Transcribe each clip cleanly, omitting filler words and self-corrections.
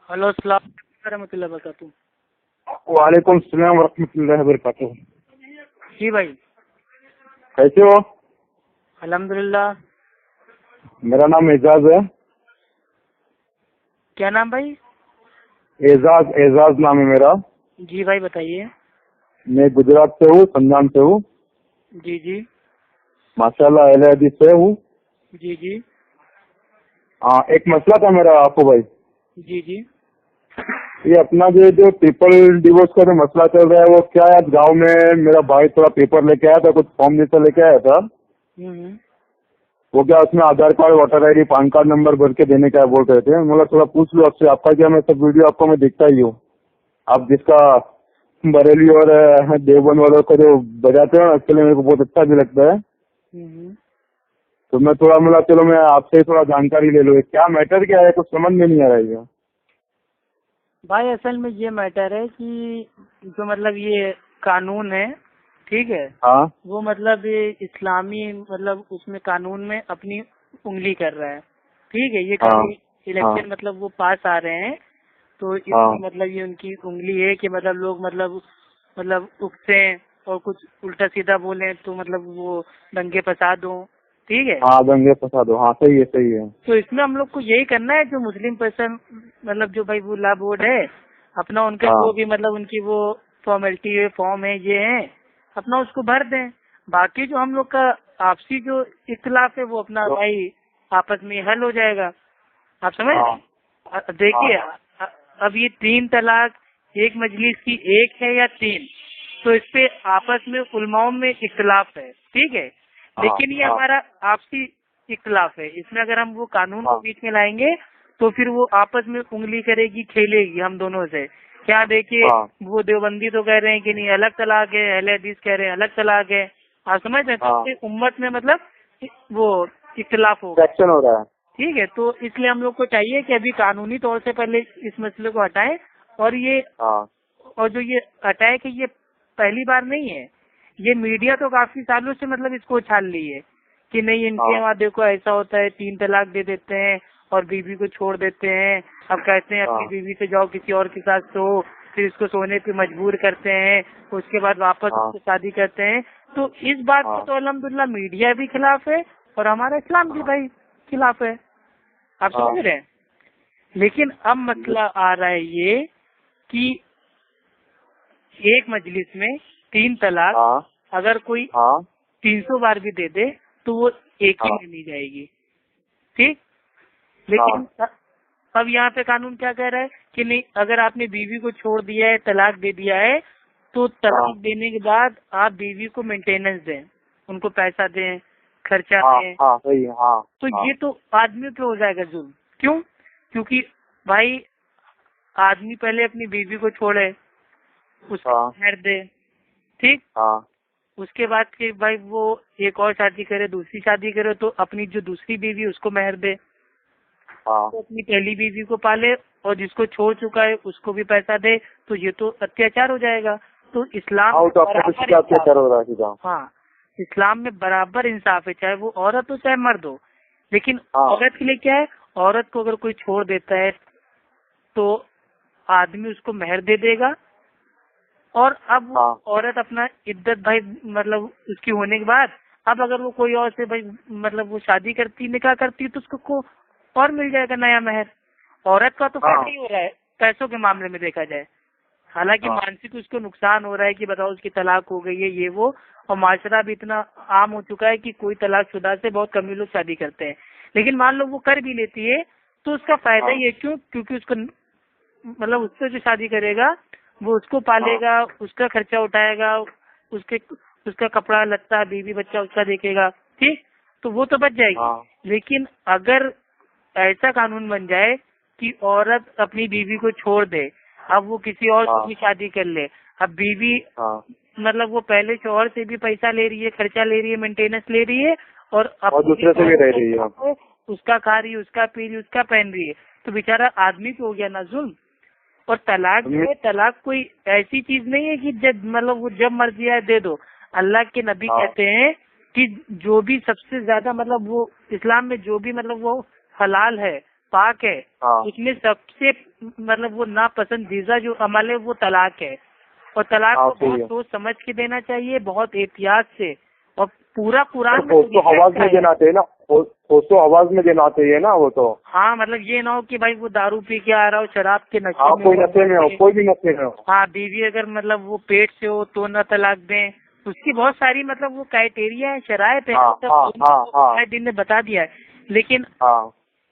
Hello, السلام علیکم ورحمۃ اللہ وبرکاتہ۔ وعلیکم السلام ورحمۃ اللہ وبرکاتہ۔ جی بھائی، کیسے ہو؟ الحمدللہ۔ میرا نام اعزاز ہے۔ کیا نام بھائی؟ اعزاز نام ہے میرا۔ جی بھائی بتائیے۔ میں گجرات سے ہوں، سنجان سے ہوں۔ جی جی ماشاءاللہ اہل حدیث سے ہوں۔ جی جی ہاں، ایک مسئلہ تھا میرا آپ کو بھائی۔ جی جی یہ اپنا جو پیپل ڈیوورس کا جو مسئلہ چل رہا ہے وہ کیا ہے؟ گاؤں میں میرا بھائی تھوڑا پیپر لے کے آیا تھا، کچھ فارم جیسا لے کے آیا تھا۔ وہ کیا اس میں Aadhaar card, voter I D, پان کارڈ نمبر بھر کے دینے کا بول رہے تھے۔ مطلب تھوڑا پوچھ لو آپ سے، آپ کا کیا؟ میں سب ویڈیو آپ کو میں دیکھتا ہی ہوں، آپ جس کا بریلی اور دیوبند والوں کا جو بجاتے ہیں اس کے لیے میرے کو بہت اچھا بھی لگتا ہے۔ تو میں تھوڑا چلو میں آپ سے تھوڑا جانکاری لے لوں، کیا میٹر کیا ہے؟ کچھ سمجھ میں نہیں آ رہا ہے۔ بھائی اصل میں یہ میٹر ہے کہ جو مطلب یہ قانون ہے، ٹھیک ہے، ہاں، وہ مطلب اسلامی مطلب اس میں قانون میں اپنی انگلی کر رہا ہے، ٹھیک ہے۔ یہ کبھی الیکشن مطلب وہ پاس آ رہے ہیں تو اس میں مطلب یہ ان کی انگلی ہے کہ مطلب لوگ مطلب اکسیں اور کچھ الٹا سیدھا بولیں تو مطلب وہ دنگے فساد ہوں، ٹھیک ہے۔ ہاں، دنگے فساد ہو، ہاں صحیح ہے، صحیح ہے۔ تو اس میں ہم لوگ کو یہی کرنا ہے، جو مسلم پرسن مطلب جو بھائی وہ لا بورڈ ہے اپنا، ان کا جو بھی مطلب ان کی وہ فارمیلٹی ہے، فارم ہے، یہ ہے اپنا اس کو بھر دیں۔ باقی جو ہم لوگ کا آپسی جو اختلاف ہے وہ اپنا بھائی آپس میں حل ہو جائے گا، آپ سمجھ رہے؟ دیکھیے اب یہ 3 طلاق ایک مجلس کی ایک ہے یا 3، تو اس پہ آپس میں علماؤں میں اختلاف ہے، ٹھیک ہے، لیکن یہ ہمارا آپسی اختلاف ہے۔ اس میں اگر ہم وہ قانون کو بیچ میں لائیں گے تو پھر وہ آپس میں انگلی کرے گی، کھیلے گی ہم دونوں سے۔ کیا دیکھیے وہ دیوبندی تو کہہ رہے ہیں کہ نہیں الگ طلاق ہے، اہل حدیث کہہ رہے ہیں الگ طلاق ہے، آپ سمجھ رہے ہیں؟ تو امت میں مطلب وہ اختلاف ہوگا، ہو رہا ہے۔ ٹھیک ہے۔ تو اس لیے ہم لوگ کو چاہیے کہ ابھی قانونی طور سے پہلے اس مسئلے کو ہٹائیں، اور جو یہ اٹیک ہے یہ پہلی بار نہیں ہے، یہ میڈیا تو کافی سالوں سے مطلب اس کو اچھال لی ہے کہ نہیں ان کے وہاں دیکھو ایسا ہوتا ہے، 3 طلاق دے دیتے ہیں اور بیوی کو چھوڑ دیتے ہیں، اب کہتے ہیں اپنی بیوی سے جاؤ کسی اور کے ساتھ سو، پھر اس کو سونے پہ مجبور کرتے ہیں، اس کے بعد واپس اس کو شادی کرتے ہیں۔ تو اس بات کو تو الحمدللہ میڈیا بھی خلاف ہے اور ہمارا اسلام بھی بھائی خلاف ہے، آپ سمجھ رہے ہیں؟ لیکن اب مسئلہ آ رہا ہے یہ کہ ایک مجلس میں 3 طلاق اگر کوئی 300 بار بھی دے دے تو وہ ایک ہی میں نہیں جائے گی، ٹھیک۔ لیکن اب یہاں پہ قانون کیا کہہ رہا ہے کہ نہیں، اگر آپ نے بیوی کو چھوڑ دیا ہے، طلاق دے دیا ہے، تو طلاق دینے کے بعد آپ بیوی کو مینٹیننس دیں، ان کو پیسہ دیں، خرچہ دیں۔ تو یہ تو آدمی پہ ہو جائے گا ظلم، کیوں؟ کیونکہ بھائی آدمی پہلے اپنی بیوی کو چھوڑے، اس کو مہر دے، ٹھیک، اس کے بعد کہ بھائی وہ ایک اور شادی کرے، دوسری شادی کرے، تو اپنی جو دوسری بیوی اس کو مہر دے، تو اپنی پہلی بیوی کو پالے اور جس کو چھوڑ چکا ہے اس کو بھی پیسہ دے، تو یہ تو اتیاچار ہو جائے گا۔ تو اسلام اسلام میں برابر انصاف ہے، چاہے وہ عورت ہو چاہے مرد ہو۔ لیکن عورت کے لیے کیا ہے، عورت کو اگر کوئی چھوڑ دیتا ہے تو آدمی اس کو مہر دے دے گا، اور اب عورت اپنا عدت بھائی مطلب اس کی ہونے کے بعد اب اگر وہ کوئی اور سے بھائی مطلب وہ شادی کرتی، نکاح کرتی، تو اس کو اور مل جائے گا نیا مہر۔ عورت کا تو فائدہ ہی ہو رہا ہے پیسوں کے معاملے میں دیکھا جائے، حالانکہ مانسک اس کو نقصان ہو رہا ہے کہ بتاؤ اس کی طلاق ہو گئی ہے، یہ وہ، اور معاشرہ بھی اتنا عام ہو چکا ہے کہ کوئی طلاق شدہ سے بہت کم ہی لوگ شادی کرتے ہیں۔ لیکن مان لو وہ کر بھی لیتی ہے تو اس کا فائدہ ہی ہے، کیونکہ اس کو مطلب اس سے جو شادی کرے گا وہ اس کو پالے گا، اس کا خرچہ اٹھائے گا، اس کا کپڑا لتا، بیوی بچہ اس کا دیکھے گا، ٹھیک، تو وہ تو بچ جائے گی۔ لیکن اگر ایسا قانون بن جائے کہ عورت اپنی بیوی کو چھوڑ دے، اب وہ کسی اور سے بھی شادی کر لے، اب بیوی مطلب وہ پہلے شوہر سے بھی پیسہ لے رہی ہے، خرچہ لے رہی ہے، مینٹیننس لے رہی ہے، اور دوسرے سے بھی رہ رہی ہے، اس کا کھا رہی ہے، اس کا پی رہی ہے، اس کا پہن رہی ہے، تو بیچارہ آدمی پہ ہو گیا نا ظلم۔ اور طلاق جو ہے، طلاق کوئی ایسی چیز نہیں ہے کہ جب مطلب وہ جب مرضی آئے دے دو۔ اللہ کے نبی کہتے ہیں کہ جو بھی سب سے زیادہ مطلب وہ اسلام میں جو بھی مطلب وہ حلال ہے پاک ہے اس میں سب سے مطلب وہ ناپسندیدہ جو عمل ہے وہ طلاق ہے، اور طلاق کو بہت سوچ سمجھ کے دینا چاہیے، بہت احتیاط سے، اور پورا قرآن تو آواز میں دینا چاہیے نا، تو آواز میں دینا چاہیے نا وہ تو. ہاں مطلب یہ نہ ہو کہ بھائی وہ دارو پی کے آ رہا ہو، شراب کے نشے میں، کوئی نشے میں ہو، کوئی بھی نشے میں ہو. ہاں بیوی اگر مطلب وہ پیٹ سے ہو تو نہ طلاق دیں، اس کی بہت ساری مطلب وہ کرائٹیریا ہے، شرائط ہے، دن نے بتا دیا ہے. لیکن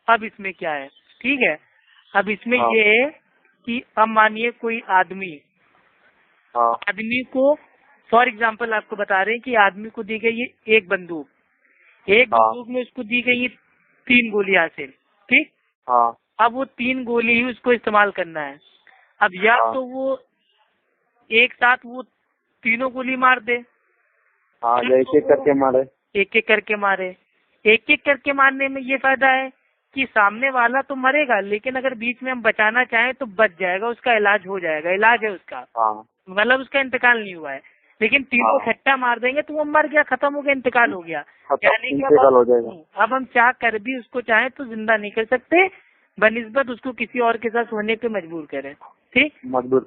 اب اس میں کیا ہے، ٹھیک ہے، اب اس میں یہ ہے کہ اب مانیے کوئی آدمی کو فار ایگزامپل آپ کو بتا رہے ہیں کہ آدمی کو دی گئی ایک بندوق میں اس کو دی گئی 3 گولی حاصل، ٹھیک. اب وہ 3 گولی ہی اس کو استعمال کرنا ہے. اب یا تو وہ ایک ساتھ وہ تینوں گولی مار دے، ایک ایک کر کے مارے، ایک ایک کر کے مارے. ایک ایک کر کے مارنے میں یہ فائدہ ہے کہ سامنے والا تو مرے گا، لیکن اگر بیچ میں ہم بچانا چاہیں تو بچ جائے گا، اس کا علاج ہو جائے گا، علاج ہے اس کا، مطلب اس کا انتقال نہیں ہوا ہے. لیکن تینوں کھٹا مار دیں گے تو وہ مر گیا، ختم ہو گیا، انتقال ہو گیا. یعنی کہ اب ہم چاہ کر بھی اس کو چاہیں تو زندہ نہیں کر سکتے، بنسبت اس کو کسی اور کے ساتھ ہونے پہ مجبور کریں، ٹھیک.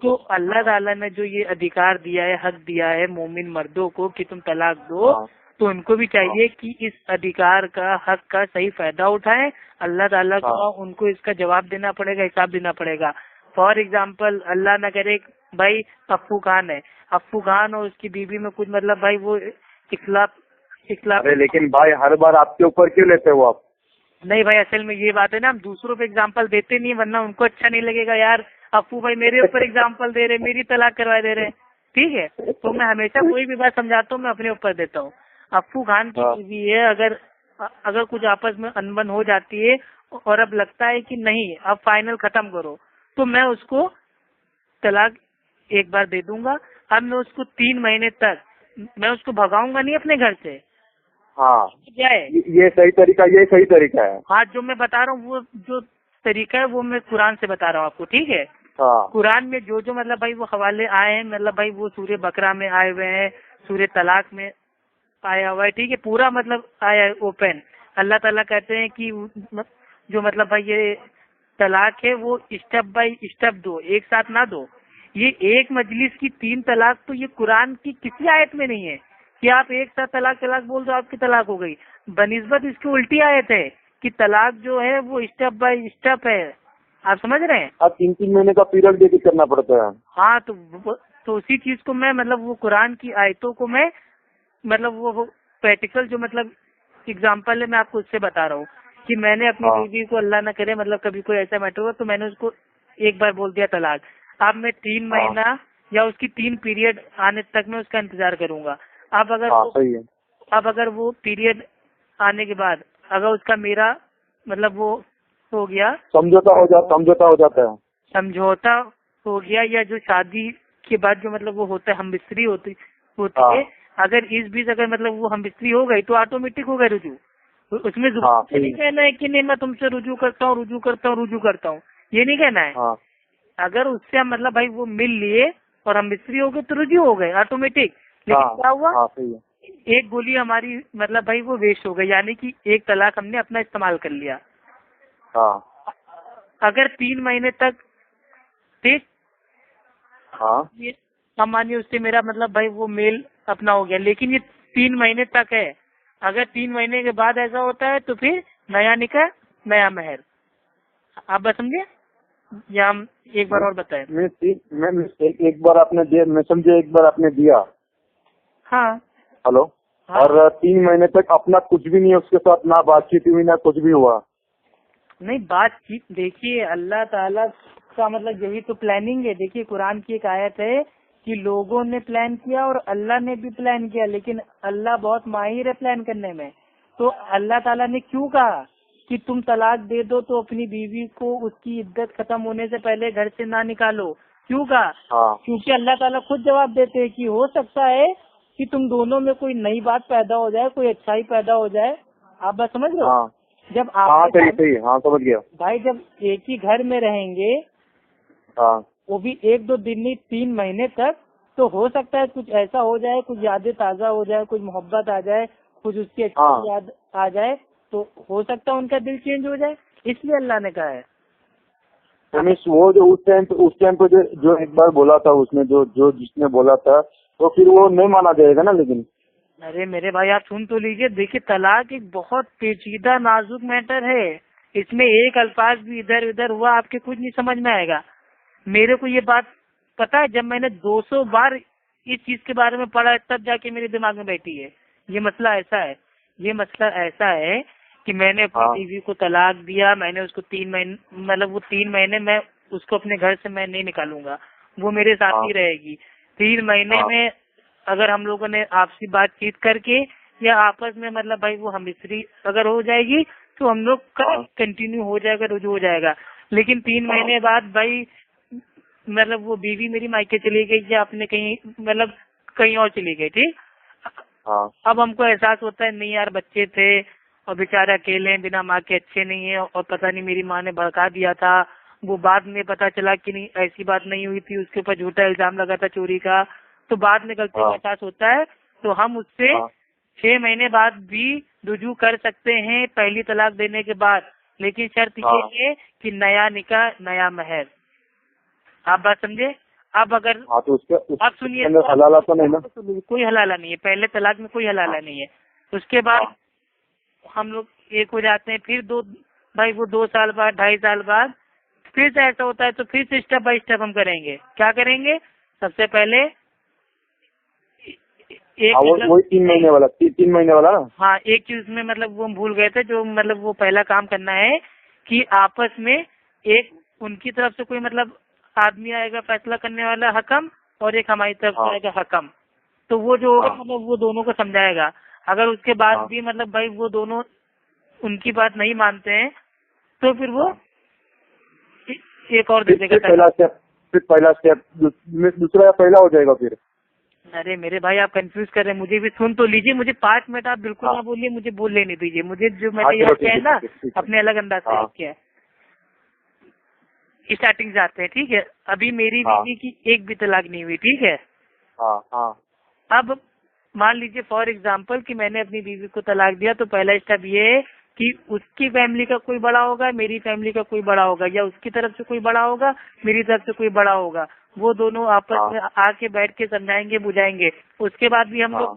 تو اللہ تعالیٰ نے جو یہ ادھیکار دیا ہے، حق دیا ہے مومن مردوں کو کہ تم طلاق دو، تو ان کو بھی چاہیے کہ اس ادھیکار کا، حق کا صحیح فائدہ اٹھائیں. اللہ تعالیٰ کا ان کو اس کا جواب دینا پڑے گا، حساب دینا پڑے گا. فار ایگزامپل اللہ نہ کرے بھائی افو خان ہے، افو خان اور اس کی بیوی میں کچھ مطلب بھائی وہ اختلاف. لیکن بھائی ہر بار آپ کے اوپر کیوں لیتے ہو آپ؟ نہیں بھائی اصل میں یہ بات ہے نا، ہم دوسروں پہ اگزامپل دیتے نہیں، ورنہ ان کو اچھا نہیں لگے گا یار افو بھائی میرے اوپر اگزامپل دے رہے، میری طلاق کروا دے رہے، ٹھیک ہے. تو میں ہمیشہ کوئی بھی بات سمجھاتا ہوں میں اپنے اوپر دیتا ہوں. افو خان کی بیوی ہے، اگر کچھ آپس میں انبن ہو جاتی ہے اور اب لگتا ہے کہ نہیں اب فائنل ختم کرو، تو میں اس کو طلاق ایک بار دے دوں گا. اب میں اس کو 3 مہینے تک میں اس کو بھگاؤں گا نہیں اپنے گھر سے. کیا ہے یہ صحیح طریقہ ہے. ہاں جو میں بتا رہا ہوں وہ جو طریقہ ہے وہ میں قرآن سے بتا رہا ہوں آپ کو، ٹھیک ہے. قرآن میں جو مطلب بھائی وہ حوالے آئے ہیں، مطلب بھائی وہ سورہ بقرہ میں آئے ہوئے ہیں، سورہ طلاق میں آیا ہوا ہے، ٹھیک ہے، پورا مطلب آیا ہے اوپن. اللہ تعالیٰ کہتے ہیں کہ جو مطلب بھائی یہ طلاق ہے وہ اسٹیپ بائی اسٹیپ دو، ایک ساتھ نہ دو. یہ ایک مجلس کی 3 طلاق تو یہ قرآن کی کسی آیت میں نہیں ہے کہ آپ ایک ساتھ طلاق بول دو آپ کی طلاق ہو گئی. بنسبت اس کی الٹی آیت ہے کہ طلاق جو ہے وہ اسٹیپ بائی اسٹیپ ہے. آپ سمجھ رہے ہیں؟ اب 3 مہینے کا پیریڈ دے کے کرنا پڑتا ہے. ہاں تو اسی چیز کو میں مطلب وہ قرآن کی آیتوں کو میں مطلب وہ پریکٹیکل جو مطلب اگزامپل ہے میں آپ کو اس سے بتا رہا ہوں کہ میں نے اپنی بیوی کو اللہ نہ کرے مطلب کبھی کوئی ایسا میٹر ہوا تو میں نے اس کو ایک بار بول دیا طلاق. اب میں 3 مہینہ یا اس کی 3 پیریڈ آنے تک میں اس کا انتظار کروں گا. اب اگر وہ پیریڈ آنے کے بعد اگر اس کا میرا مطلب وہ ہو گیا سمجھوتا ہو جاتا ہے، سمجھوتا ہو گیا، یا جو شادی کے بعد جو مطلب وہ ہوتا ہے ہم بستری ہوتی ہے، اگر اس بیچ اگر مطلب وہ ہم بستری ہو گئی تو آٹومیٹک ہو گئے رجوع. اس میں ضرور نہیں کہنا ہے کہ نہیں میں تم سے رجوع کرتا ہوں، یہ نہیں کہنا ہے. اگر اس سے مطلب بھائی وہ مل لیے اور ہم بستری ہو گئے تو رجوع ہو گئے آٹومیٹک. لیکن کیا ہوا، ایک گولی ہماری مطلب بھائی وہ ویسٹ ہو گئی، یعنی کہ ایک طلاق ہم نے اپنا استعمال کر لیا. اگر 3 مہینے تک ٹھیک ہم مانیے اس سے میرا مطلب بھائی وہ میل اپنا ہو گیا، لیکن یہ 3 مہینے تک ہے. اگر 3 مہینے کے بعد ایسا ہوتا ہے تو پھر نیا نکاح نیا مہر. آپ بات سمجھے یا ہم ایک بار اور بتائیں؟ ایک بار آپ نے دیا، میں سمجھے ایک بار آپ نے دیا. ہاں ہلو. اور 3 مہینے تک اپنا کچھ بھی نہیں اس کے ساتھ، نہ بات چیت ہوئی نہ کچھ بھی ہوا. نہیں بات چیت دیکھیے اللہ تعالیٰ کا مطلب یہی تو پلاننگ ہے. دیکھیے قرآن کی ایک آیت ہے کہ لوگوں نے پلان کیا اور اللہ نے بھی پلان کیا، لیکن اللہ بہت ماہر ہے پلان کرنے میں. تو اللہ تعالیٰ نے کیوں کہا کہ تم طلاق دے دو تو اپنی بیوی کو اس کی عدت ختم ہونے سے پہلے گھر سے نہ نکالو؟ کیوں کہا؟ کیونکہ اللہ تعالیٰ خود جواب دیتے ہیں کہ ہو سکتا ہے کہ تم دونوں میں کوئی نئی بات پیدا ہو جائے، کوئی اچھائی پیدا ہو جائے. آپ بات سمجھ رہے ہو؟ جب آپ سمجھ گیا بھائی، جب ایک ہی گھر میں رہیں گے وہ بھی 1-2 دن نہیں 3 مہینے تک، تو ہو سکتا ہے کچھ ایسا ہو جائے، کچھ یادیں تازہ ہو جائے، کچھ محبت آ جائے، کچھ اس کی اچھی یاد آ جائے، تو ہو سکتا ہے ان کا دل چینج ہو جائے. اس لیے اللہ نے کہا ہے. وہ جو اس ٹائم پہ جو ایک بار بولا تھا اس نے جس نے بولا تھا تو پھر وہ نہیں مانا جائے گا نا. لیکن ارے میرے بھائی آپ سن تو لیجئے. دیکھیے طلاق ایک بہت پیچیدہ نازک میٹر ہے. اس میں ایک الفاظ بھی ادھر ادھر ہوا آپ کے کچھ نہیں سمجھ میں آئے گا. میرے کو یہ بات پتا ہے، جب میں نے 200 بار اس چیز کے بارے میں پڑھا تب جا کے میرے دماغ میں بیٹھی ہے. یہ مسئلہ ایسا ہے کہ میں نے اپنی بیوی کو طلاق دیا. میں نے اس کو 3 مہینے مطلب وہ 3 مہینے میں اس کو اپنے گھر سے میں نہیں نکالوں گا، وہ میرے ساتھ ہی رہے گی. 3 مہینے میں اگر ہم لوگوں نے آپسی بات چیت کر کے یا آپس میں مطلب بھائی وہ ہمسری اگر ہو جائے گی تو ہم لوگ کا کنٹینیو ہو جائے گا، رجوع ہو جائے گا. لیکن 3 مہینے بعد بھائی مطلب وہ بیوی میری مائکے چلی گئی یا اپنے کہیں کہیں اور چلی گئی. ٹھیک، اب ہم کو احساس ہوتا ہے نہیں یار بچے تھے اور بیچارے اکیلے بنا ماں کے اچھے نہیں ہیں اور پتہ نہیں میری ماں نے بھڑکا دیا تھا. وہ بعد میں پتا چلا کہ نہیں ایسی بات نہیں ہوئی تھی، اس کے اوپر جھوٹا الزام لگا تھا چوری کا. تو بعد میں غلطی کا احساس ہوتا ہے تو ہم اس سے 6 مہینے بعد بھی رجوع کر سکتے ہیں پہلی طلاق دینے کے بعد. لیکن شرط یہ ہے کہ نیا نکاح نیا مہر. آپ بات سمجھے؟ اب اگر اب سنیے کوئی حلالہ نہیں ہے، پہلے طلاق میں کوئی حلالہ نہیں ہے. اس کے بعد ہم لوگ ایک ہو جاتے ہیں، پھر بھائی وہ 2 سال بعد 2.5 سال بعد پھر سے ایسا ہوتا ہے تو پھر سے اسٹیپ بائی اسٹیپ ہم کریں گے. کیا کریں گے؟ سب سے پہلے 3 مہینے والا ہاں ایک چیز میں مطلب وہ ہم بھول گئے تھے، جو مطلب وہ پہلا کام کرنا ہے کہ آپس میں ایک ان کی طرف سے کوئی مطلب آدمی آئے گا فیصلہ کرنے والا حکم، اور ایک ہماری طرف سے آئے گا حکم. تو وہ جو ہوگا مطلب وہ دونوں کو سمجھائے گا. اگر اس کے بعد بھی مطلب بھائی وہ دونوں ان کی بات نہیں مانتے ہیں تو پھر وہ ایک اور دے دے گا. پہلا اسٹیپ دوسرا پہلا ہو جائے گا پھر. ارے میرے بھائی آپ کنفیوز کر رہے ہیں. مجھے بھی سن تو لیجیے. مجھے 5 منٹ آپ بالکل نہ بولیے، مجھے بول لینے دیجیے. مجھے جو میں نے یاد کیا ہے نا اپنے الگ انداز سے یاد کیا ہے. اسٹارٹنگ سے آتے ہیں. ٹھیک ہے، ابھی میری بیوی کی ایک بھی طلاق نہیں ہوئی. ٹھیک ہے، اب مان لیجیے فار ایگزامپل کہ میں نے اپنی بیوی کو طلاق دیا تو پہلا اسٹیپ یہ ہے کہ اس کی فیملی کا کوئی بڑا ہوگا، میری فیملی کا کوئی بڑا ہوگا، یا اس کی طرف سے کوئی بڑا ہوگا، میری طرف سے کوئی بڑا ہوگا. وہ دونوں آپس میں آ کے بیٹھ کے سمجھائیں گے، بجھائیں گے. اس کے بعد بھی ہم لوگ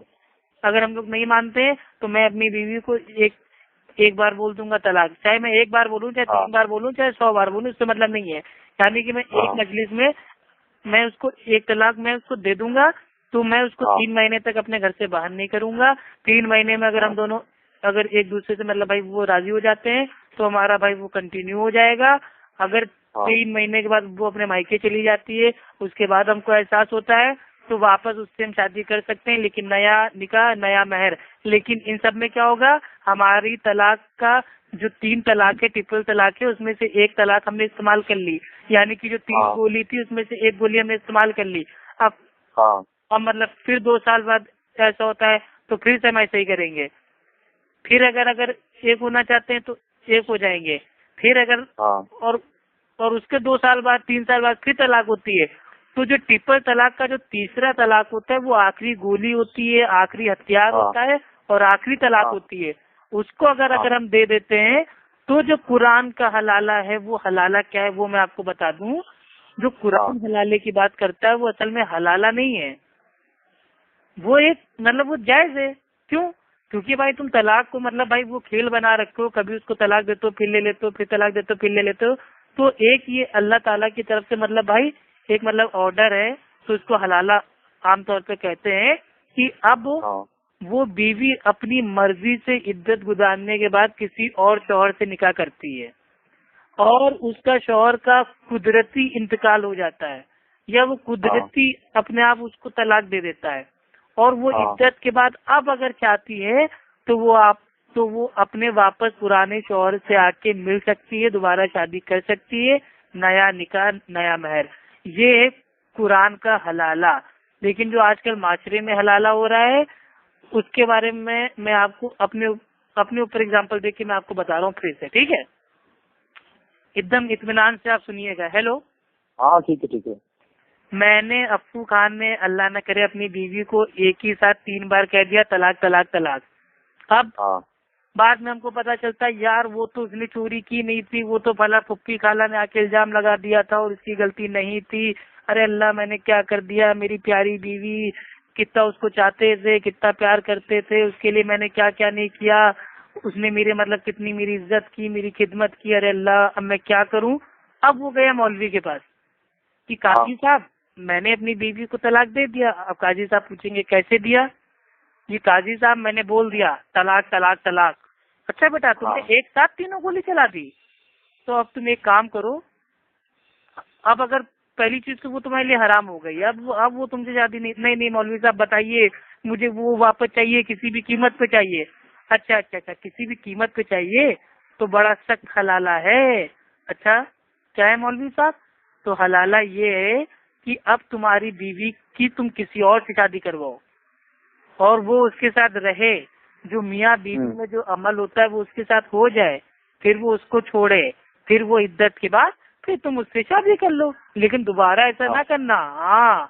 اگر ہم لوگ نہیں مانتے تو میں اپنی بیوی کو ایک بار بول دوں گا طلاق. چاہے میں 1 بار بولوں، چاہے 3 بار بولوں، چاہے 100 بار بولوں، اس سے مطلب نہیں ہے. یعنی کہ میں ایک مجلس میں اس کو ایک طلاق میں اس کو دے دوں گا تو میں اس کو 3 مہینے تک اپنے گھر سے باہر نہیں کروں گا. 3 مہینے میں اگر ہم دونوں اگر ایک دوسرے سے مطلب بھائی وہ راضی ہو جاتے ہیں تو ہمارا بھائی وہ کنٹینیو ہو جائے گا. اگر 3 مہینے کے بعد وہ اپنے مائکے چلی جاتی ہے، اس کے بعد ہم کو احساس ہوتا ہے تو واپس اس سے ہم شادی کر سکتے ہیں، لیکن نیا نکاح نیا مہر. لیکن ان سب میں کیا ہوگا، ہماری طلاق کا جو 3 طلاق ہے، ٹرپل طلاق ہے، اس میں سے 1 طلاق ہم نے استعمال کر لی. یعنی کہ جو 3 گولی تھی اس میں سے 1 گولی ہم نے استعمال کر لی. اب مطلب پھر 2 سال بعد ایسا ہوتا ہے تو پھر سے ہم ایسے ہی کریں گے. پھر اگر ایک ہونا چاہتے ہیں تو 1 ہو جائیں گے. پھر اگر اور اس کے 2 سال بعد 3 سال بعد پھر طلاق ہوتی ہے تو جو ٹرپل طلاق کا جو تیسرا طلاق ہوتا ہے وہ آخری گولی ہوتی ہے، آخری ہتھیار ہوتا ہے اور آخری طلاق ہوتی ہے. اس کو اگر ہم دے دیتے ہیں تو جو قرآن کا حلالہ ہے وہ حلالہ کیا ہے وہ میں آپ کو بتا دوں. جو قرآن حلالے کی بات کرتا ہے وہ اصل میں حلالہ نہیں ہے، وہ ایک مطلب وہ جائز ہے. کیوں؟ کیونکہ بھائی تم طلاق کو مطلب بھائی وہ کھیل بنا رکھو، کبھی اس کو طلاق دیتے ہو پھر لے لیتے ہو، پھر طلاق دیتے ہو پھر لے لیتے ہو. تو ایک یہ اللہ تعالیٰ کی طرف سے مطلب بھائی ایک مطلب آرڈر ہے تو اس کو حلالہ عام طور پہ کہتے ہیں کہ اب وہ بیوی اپنی مرضی سے عدت گزارنے کے بعد کسی اور شوہر سے نکاح کرتی ہے اور اس کا شوہر کا قدرتی انتقال ہو جاتا ہے یا وہ قدرتی اپنے آپ اس کو طلاق دے دیتا ہے اور وہ عدت کے بعد اب اگر چاہتی ہے تو وہ اپنے واپس پرانے شوہر سے آ کے مل سکتی ہے، دوبارہ شادی کر سکتی ہے. نیا نکاح نیا مہر، یہ ہے قرآن کا حلالہ. لیکن جو آج کل معاشرے میں حلالہ ہو رہا ہے اس کے بارے میں آپ کو اپنے اوپر اگزامپل دے کے میں آپ کو بتا رہا ہوں پھر سے. ٹھیک ہے، ایک دم اطمینان سے آپ سنیے گا. ہیلو. ٹھیک ہے. میں نے افو خان نے اللہ نہ کرے اپنی بیوی کو ایک ہی ساتھ 3 بار کہہ دیا طلاق طلاق طلاق. اب بعد میں ہم کو پتا چلتا ہے یار وہ تو اس نے چوری کی نہیں تھی، وہ تو بھلا پھپھی خالہ نے آ کے الزام لگا دیا تھا اور اس کی غلطی نہیں تھی. ارے اللہ میں نے کیا کر دیا، میری پیاری بیوی، کتنا اس کو چاہتے تھے، کتنا پیار کرتے تھے، اس کے لیے میں نے کیا کیا نہیں کیا، اس نے میرے مطلب کتنی میری عزت کی، میری خدمت کی، ارے اللہ اب میں کیا کروں. اب وہ گیا مولوی کے پاس کہ قاضی صاحب میں نے اپنی بیوی کو طلاق دے دیا. اب قاضی صاحب پوچھیں گے کیسے دیا؟ جی قاضی صاحب میں نے بول دیا طلاق طلاق طلاق. اچھا بیٹا تم نے ایک ساتھ تینوں گولی چلا دی؟ تو اب تم ایک کام کرو، اب اگر پہلی چیز تو وہ تمہارے لیے حرام ہو گئی، اب وہ تم سے شادی نہیں مولوی صاحب بتائیے مجھے وہ واپس چاہیے، کسی بھی قیمت پہ چاہیے. اچھا کسی بھی قیمت پہ چاہیے تو بڑا سخت حلالہ ہے. اچھا کیا ہے مولوی صاحب؟ تو حلالہ یہ ہے کہ اب تمہاری بیوی کی تم کسی اور سے شادی کرواؤ اور وہ اس کے ساتھ رہے، جو میاں بیوی میں جو عمل ہوتا ہے وہ اس کے ساتھ ہو جائے، پھر وہ اس کو چھوڑے، پھر وہ عدت کے بعد پھر تم اس سے شادی کر لو. لیکن دوبارہ ایسا نہ کرنا، ہاں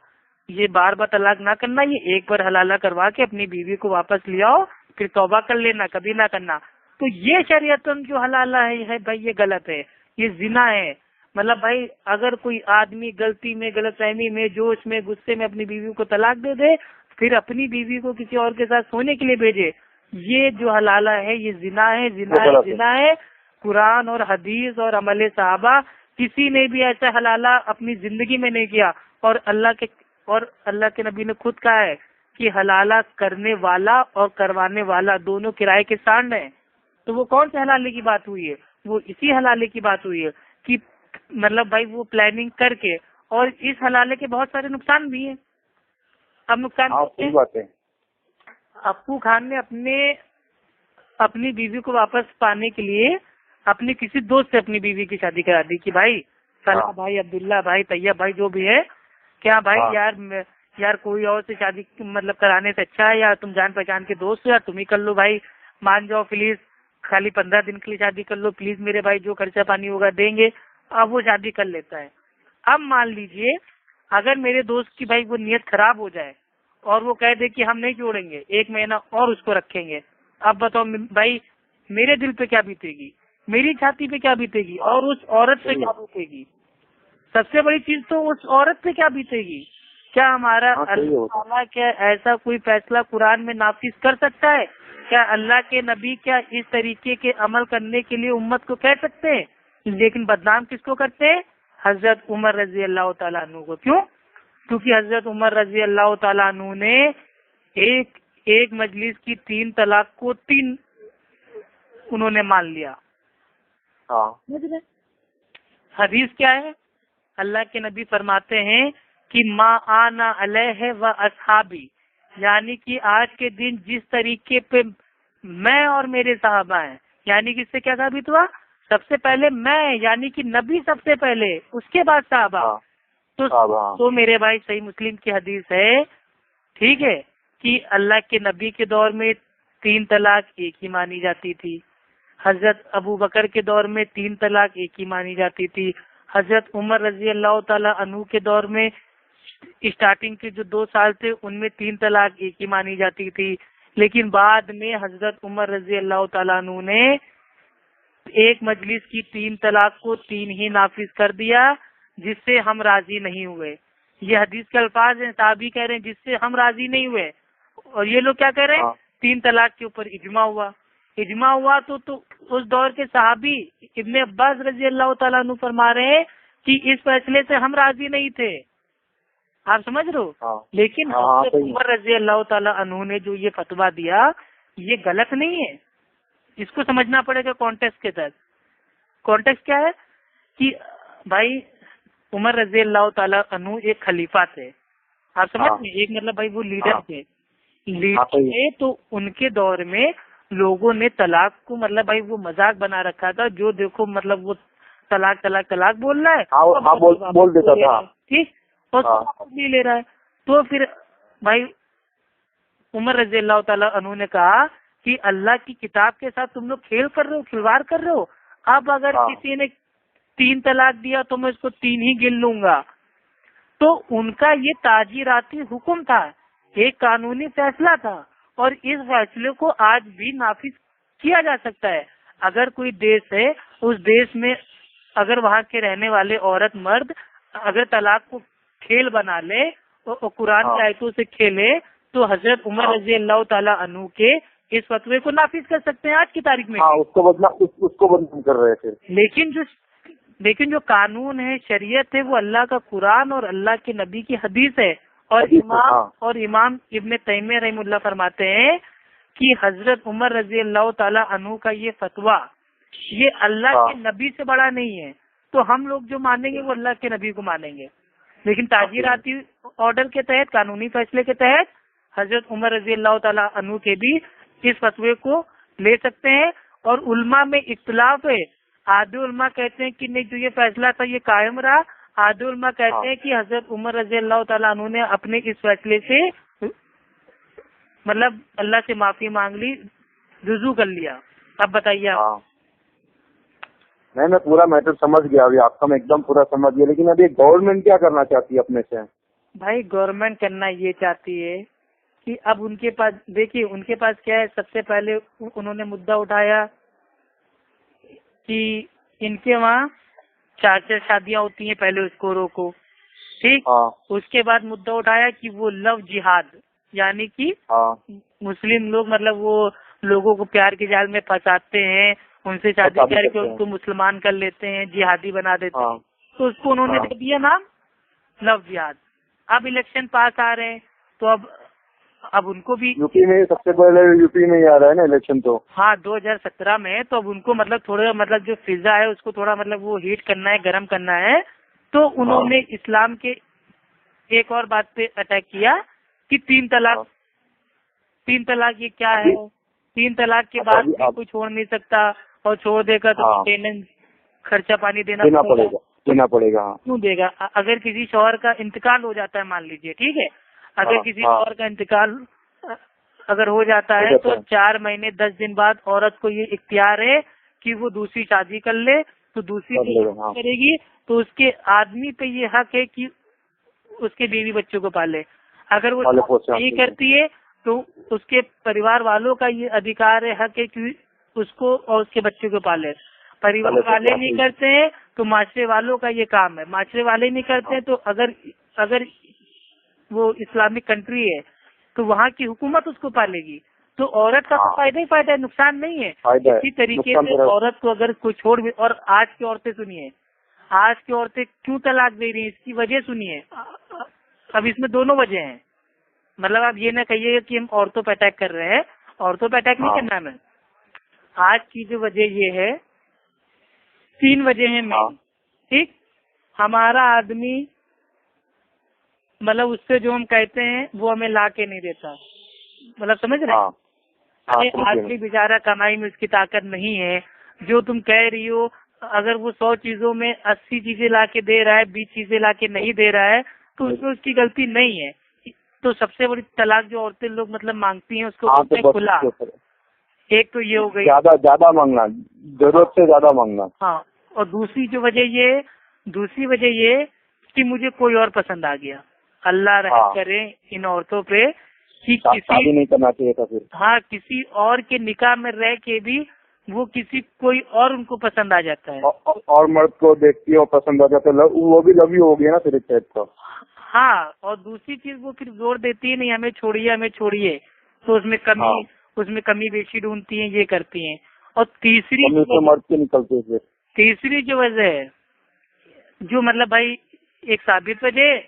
یہ بار بار طلاق نہ کرنا، یہ ایک بار حلالہ کروا کے اپنی بیوی کو واپس لے آؤ پھر توبہ کر لینا، کبھی نہ کرنا. تو یہ شریعتاً جو حلالہ ہے بھائی یہ غلط ہے، یہ زنا ہے. مطلب بھائی اگر کوئی آدمی غلطی میں، غلط فہمی میں، جوش میں، غصے میں اپنی بیوی کو طلاق دے دے پھر اپنی بیوی کو کسی اور کے ساتھ سونے کے لیے بھیجے، یہ جو حلالہ ہے یہ زنا ہے، زنا ہے. قرآن اور حدیث اور عمل صحابہ کسی نے بھی ایسا حلالہ اپنی زندگی میں نہیں کیا. اور اللہ کے نبی نے خود کہا ہے کہ حلالہ کرنے والا اور کروانے والا دونوں کرائے کے سانڈ ہیں. تو وہ کون سے حلالے کی بات ہوئی ہے؟ وہ اسی حلالے کی بات ہوئی ہے کہ مطلب بھائی وہ پلاننگ کر کے. اور اس حلالے کے بہت سارے نقصان بھی ہیں. اب نقصان ابو خان نے اپنی بیوی کو واپس پانے کے لیے اپنے کسی دوست سے اپنی بیوی کی شادی کرا دی کہ بھائی فلاں بھائی، عبداللہ بھائی، طیب بھائی جو بھی ہے، کیا بھائی یار کوئی اور سے شادی مطلب کرانے سے اچھا ہے، یا تم جان پہچان کے دوست ہو یا تم ہی کر لو بھائی، مان جاؤ پلیز، خالی 15 دن کے لیے شادی کر لو پلیز میرے بھائی، جو خرچہ پانی ہوگا دیں گے. اب وہ شادی کر لیتا ہے. اب مان لیجئے اگر میرے دوست کی بھائی وہ نیت خراب ہو جائے اور وہ کہہ دے کہ ہم نہیں جوڑیں گے، 1 مہینہ اور اس کو رکھیں گے، اب بتاؤ بھائی میرے دل پہ کیا بیتے گی، میری چھاتی پہ کیا بیتے گی، اور اس عورت پہ کیا بیتے گی. سب سے بڑی چیز تو اس عورت پہ کیا بیتے گی. کیا ہمارا اللہ تعالیٰ کیا ایسا کوئی فیصلہ قرآن میں نافذ کر سکتا ہے؟ کیا اللہ کے نبی کیا اس طریقے کے عمل کرنے کے لیے امت کو کہہ سکتے ہیں؟ لیکن بدنام کس کو کرتے ہیں؟ حضرت عمر رضی اللہ تعالیٰ عنہ کو. کیوں؟ کیونکہ حضرت عمر رضی اللہ تعالیٰ عنہ نے ایک مجلس کی 3 طلاق کو 3 انہوں نے مان لیا. حدیث کیا ہے؟ اللہ کے نبی فرماتے ہیں کہ ما آنا علیہ و اصحابی، یعنی کہ آج کے دن جس طریقے پہ میں اور میرے صحابہ ہیں، یعنی کہ اس سے کیا ثابت ہوا؟ سب سے پہلے میں، یعنی کہ نبی سب سے پہلے، اس کے بعد صحابہ. تو میرے بھائی صحیح مسلم کی حدیث ہے، ٹھیک ہے، کہ اللہ کے نبی کے دور میں 3 طلاق ایک ہی مانی جاتی تھی، حضرت ابو بکر کے دور میں 3 طلاق ایک ہی مانی جاتی تھی، حضرت عمر رضی اللہ تعالیٰ عنہ کے دور میں اسٹارٹنگ کے جو 2 سال تھے ان میں 3 طلاق ایک ہی مانی جاتی تھی. لیکن بعد میں حضرت عمر رضی اللہ تعالیٰ عنہ نے ایک مجلس کی 3 طلاق کو 3 ہی نافذ کر دیا، جس سے ہم راضی نہیں ہوئے. یہ حدیث کے الفاظ ہیں، صحابی کہہ رہے ہیں جس سے ہم راضی نہیں ہوئے، اور یہ لوگ کیا کہہ رہے ہیں؟ 3 طلاق کے اوپر اجماع ہوا. تو اس دور کے صحابی ابن عباس رضی اللہ تعالیٰ عنہ فرما رہے ہیں کہ اس فیصلے سے ہم راضی نہیں تھے. آپ سمجھ رہے ہو؟ لیکن حضرت عمر رضی اللہ تعالیٰ عنہ نے جو یہ فتویٰ دیا یہ غلط نہیں ہے، اس کو سمجھنا پڑے گا کانٹیکسٹ کے تحت. کانٹیکسٹ کیا ہے کہ بھائی عمر رضی اللہ تعالیٰ عنہ ایک خلیفہ تھے، آپ سمجھ رہے، ایک مطلب بھائی وہ لیڈر تھے. تو ان کے دور میں لوگوں نے طلاق کو مطلب بھائی وہ مذاق بنا رکھا تھا، جو دیکھو مطلب وہ طلاق بول رہا ہے، بول دیتا تھا، ٹھیک، اور نہیں لے رہا ہے. تو پھر بھائی عمر رضی اللہ تعالیٰ عنہ نے کہا کہ اللہ کی کتاب کے ساتھ تم لوگ کھیل کر رہے ہو، کھلواڑ کر رہے ہو. اب اگر کسی نے 3 طلاق دیا تو میں اس کو 3 ہی گن لوں گا. تو ان کا یہ تعزیراتی حکم تھا، ایک قانونی فیصلہ تھا، اور اس فیصلے کو آج بھی نافذ کیا جا سکتا ہے. اگر کوئی دیش ہے، اس دیش میں اگر وہاں کے رہنے والے عورت مرد اگر طلاق کو کھیل بنا لے اور قرآن کی آیتوں سے کھیلے تو حضرت عمر رضی اللہ تعالیٰ عنہ کے اس فتوے کو نافذ کر سکتے ہیں آج کی تاریخ میں. اس کو بدنام کر رہے تھے. لیکن جو قانون ہے، شریعت ہے، وہ اللہ کا قرآن اور اللہ کے نبی کی حدیث ہے. اور امام ابن تیمیہ رحمہ اللہ فرماتے ہیں کہ حضرت عمر رضی اللہ تعالیٰ عنہ کا یہ فتویٰ یہ اللہ کے نبی سے بڑا نہیں ہے. تو ہم لوگ جو مانیں گے وہ اللہ کے نبی کو مانیں گے. لیکن تعزیراتی آرڈر کے تحت، قانونی فیصلے کے تحت حضرت عمر رضی اللہ تعالیٰ عنہ کے بھی اس فتوے کو لے سکتے ہیں. اور علماء میں اختلاف ہے. آدھے علماء کہتے ہیں کہ نہیں، جو یہ فیصلہ تھا یہ قائم رہا. آدھے علماء کہتے ہیں کہ حضرت عمر رضی اللہ تعالیٰ عنہ نے اپنے اس فیصلے سے مطلب اللہ سے معافی مانگ لی، رجوع کر لیا. اب بتائیے آپ. میں پورا میٹر سمجھ گیا، ابھی آپ کا میں ایک دم پورا سمجھ گیا. لیکن ابھی گورنمنٹ کیا کرنا چاہتی ہے اپنے سے؟ بھائی گورنمنٹ کرنا یہ چاہتی ہے کہ اب ان کے پاس دیکھیے، ان کے پاس کیا ہے. سب سے پہلے انہوں نے مدعا اٹھایا کہ ان کے وہاں 4 شادیاں ہوتی ہیں، پہلے اس کو روکو. ٹھیک. اس کے بعد مدعا اٹھایا کہ وہ لو جہاد، یعنی کہ مسلم لوگ مطلب وہ لوگوں کو پیار کے جال میں پھنساتے ہیں، ان سے شادی کر کے ان کو مسلمان کر لیتے ہیں، جہادی بنا دیتے ہیں. تو اس کو انہوں نے دے دیا نام لو جہاد. اب الیکشن پاس آ رہے ہیں تو اب ان کو بھی یو پی میں سب سے پہلے یو پی میں ہی آ رہا ہے نا الیکشن. تو ہاں 2017 میں. تو اب ان کو مطلب تھوڑا مطلب جو فضا ہے اس کو تھوڑا مطلب وہ ہیٹ کرنا ہے، گرم کرنا ہے. تو انہوں نے اسلام کے ایک اور بات پہ اٹیک کیا کہ 3 طلاق. 3 طلاق یہ کیا ہے؟ 3 طلاق کے بعد بھی کوئی چھوڑ نہیں سکتا، اور چھوڑ دے گا تو مینٹیننس خرچہ پانی دینا پڑے گا. کیوں دے گا؟ اگر کسی شوہر کا انتقال ہو جاتا ہے، مان لیجئے، ٹھیک ہے، اگر کسی شوہر کا انتقال اگر ہو جاتا ہے تو 4 مہینے 10 دن بعد عورت کو یہ اختیار ہے کہ وہ دوسری شادی کر لے. تو دوسری کرے گی تو اس کے آدمی پہ یہ حق ہے کہ اس کے بیوی بچوں کو پالے. اگر وہ نہیں کرتی ہے تو اس کے پریوار والوں کا یہ ادھیکار ہے، حق ہے کہ اس کو اور اس کے بچوں کو پالے. پریوار والے نہیں کرتے ہیں تو معاشرے والوں کا یہ کام ہے. معاشرے والے نہیں کرتے ہیں تو اگر وہ اسلامک کنٹری ہے تو وہاں کی حکومت اس کو پالے گی. تو عورت کا تو فائدہ ہی فائدہ ہے، نقصان نہیں ہے. اسی طریقے سے عورت کو اگر کوئی چھوڑ بھی، اور آج کی عورتیں سنیے، آج کی عورتیں کیوں طلاق دے رہی ہیں، اس کی وجہ سنیے. اب اس میں دونوں وجہ ہیں. مطلب آپ یہ نہ کہیے کہ ہم عورتوں پہ اٹیک کر رہے ہیں، عورتوں پہ اٹیک نہیں کرنا ہمیں. آج کی جو وجہ یہ ہے، 3 وجہ ہیں مین. ٹھیک. ہمارا آدمی مطلب اس سے جو ہم کہتے ہیں وہ ہمیں لا کے نہیں دیتا. مطلب سمجھ رہے ہیں؟ آدمی بیچارہ کمائی میں اس کی طاقت نہیں ہے. جو تم کہہ رہی ہو، اگر وہ 100 چیزوں میں 80 چیزیں لا کے دے رہا ہے، 20 چیزیں لا کے نہیں دے رہا ہے تو اس میں اس کی غلطی نہیں ہے. تو سب سے بڑی طلاق جو عورتیں لوگ مطلب مانگتی ہیں اس کو کھلا. ایک تو یہ ہو گئی، زیادہ مانگنا، ضرورت سے زیادہ مانگنا. ہاں. اور دوسری وجہ یہ کہ مجھے کوئی اور پسند آ گیا. اللہ رحم کرے ان عورتوں پہ کہ شادی نہیں کرنا چاہیے تھا پھر. ہاں، کسی اور کے نکاح میں رہ کے بھی وہ کوئی اور ان کو پسند آ جاتا ہے، اور مرد کو دیکھتی ہے اور پسند آ جاتا ہے، وہ بھی لوی ہو گیا نا پھر ایک ٹائپ کا. ہاں. اور دوسری چیز وہ پھر زور دیتی ہے نہیں ہمیں چھوڑیے، تو اس میں کمی بیشی ڈھونڈتی ہیں، یہ کرتی ہیں. اور مرد کے نکلتے تیسری جو وجہ ہے، جو مطلب بھائی ایک ثابت وجہ ہے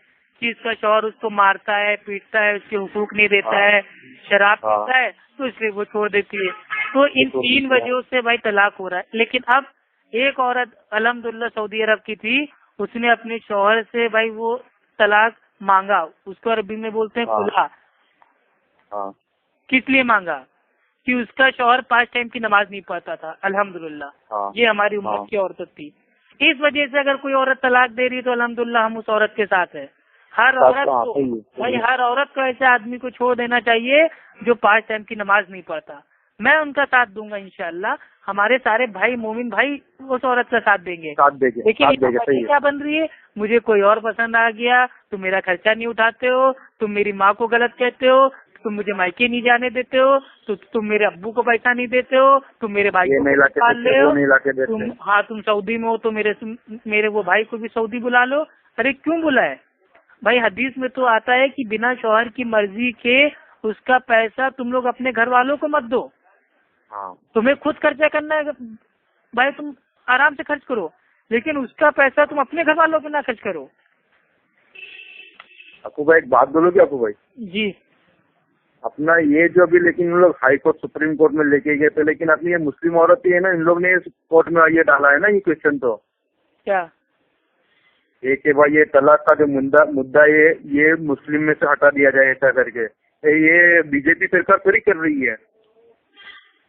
کہ اس کا شوہر اس کو مارتا ہے، پیٹتا ہے، اس کے حقوق نہیں دیتا ہے، شراب پیتا ہے، تو اس لیے وہ چھوڑ دیتی ہے. تو ان 3 وجہوں سے بھائی طلاق ہو رہا ہے. لیکن اب ایک عورت الحمدللہ سعودی عرب کی تھی، اس نے اپنے شوہر سے بھائی وہ طلاق مانگا. اس کو عربی میں بولتے ہیں خلا. کس لیے مانگا؟ کہ اس کا شوہر 5 ٹائم کی نماز نہیں پڑھتا تھا. الحمدللہ یہ ہماری امت کی عورت تھی. اس وجہ سے اگر کوئی عورت طلاق دے رہی تو الحمدللہ ہم اس عورت کے ساتھ ہیں. ہر عورت کو ایسے آدمی کو چھوڑ دینا چاہیے جو 5 ٹائم کی نماز نہیں پڑھتا. میں ان کا ساتھ دوں گا انشاءاللہ. ہمارے سارے بھائی مومن بھائی اس عورت کا ساتھ دیں گے. لیکن کیا بن رہی ہے، مجھے کوئی اور پسند آ گیا، تم میرا خرچہ نہیں اٹھاتے ہو، تم میری ماں کو غلط کہتے ہو، تم مجھے مائکے نہیں جانے دیتے ہو، تو تم میرے ابو کو پیسہ نہیں دیتے ہو، تم میرے بھائی کو پال لے ہو، تم سعودی میں ہو تو میرے وہ بھائی کو بھی سعودی بلا لو. ارے کیوں بلا ہے بھائی؟ حدیث میں تو آتا ہے کہ بنا شوہر کی مرضی کے اس کا پیسہ تم لوگ اپنے گھر والوں کو مت دو. تمہیں خود خرچہ کرنا ہے بھائی، تم آرام سے خرچ کرو، لیکن اس کا پیسہ تم اپنے گھر والوں پہ نہ خرچ کرو. ابو بھائی ایک بات بولو گے ابو بھائی؟ جی. اپنا یہ جو ابھی لیکن ان لوگ ہائی کورٹ سپریم کورٹ میں لے کے گئے تھے، لیکن اپنی یہ مسلم عورت ہی ہے نا، ان لوگ نے کورٹ میں یہ ڈالا ہے نا یہ کوشچن، تو کیا یہ کہ بھائی یہ طلاق کا جو مدعا یہ مسلم میں سے ہٹا دیا جائے ایسا کر کے. یہ بی جے پی سرکار تھوڑی کر رہی ہے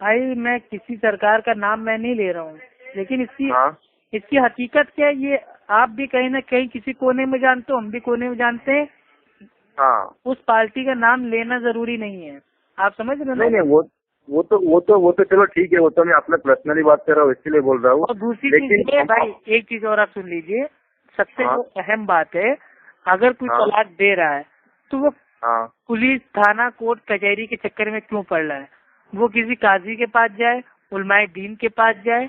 بھائی. میں کسی سرکار کا نام میں نہیں لے رہا ہوں، لیکن اس کی حقیقت کیا ہے یہ آپ بھی کہیں نہ کہیں کسی کونے میں جانتے ہو، ہم بھی کونے میں جانتے ہیں. اس پارٹی کا نام لینا ضروری نہیں ہے، آپ سمجھ رہے ہیں؟ نہیں وہ تو چلو ٹھیک ہے، وہ تو میں اپنا پرسنلی بات کر رہا ہوں، اسی لیے بول رہا ہوں. اور دوسری چیز بھائی ایک چیز اور آپ سن لیجئے، سب سے جو اہم بات ہے، اگر کوئی طلاق دے رہا ہے تو وہ پولیس تھانہ کورٹ کچہری کے چکر میں کیوں پڑ رہا ہے؟ وہ کسی قاضی کے پاس جائے، علماء دین کے پاس جائے،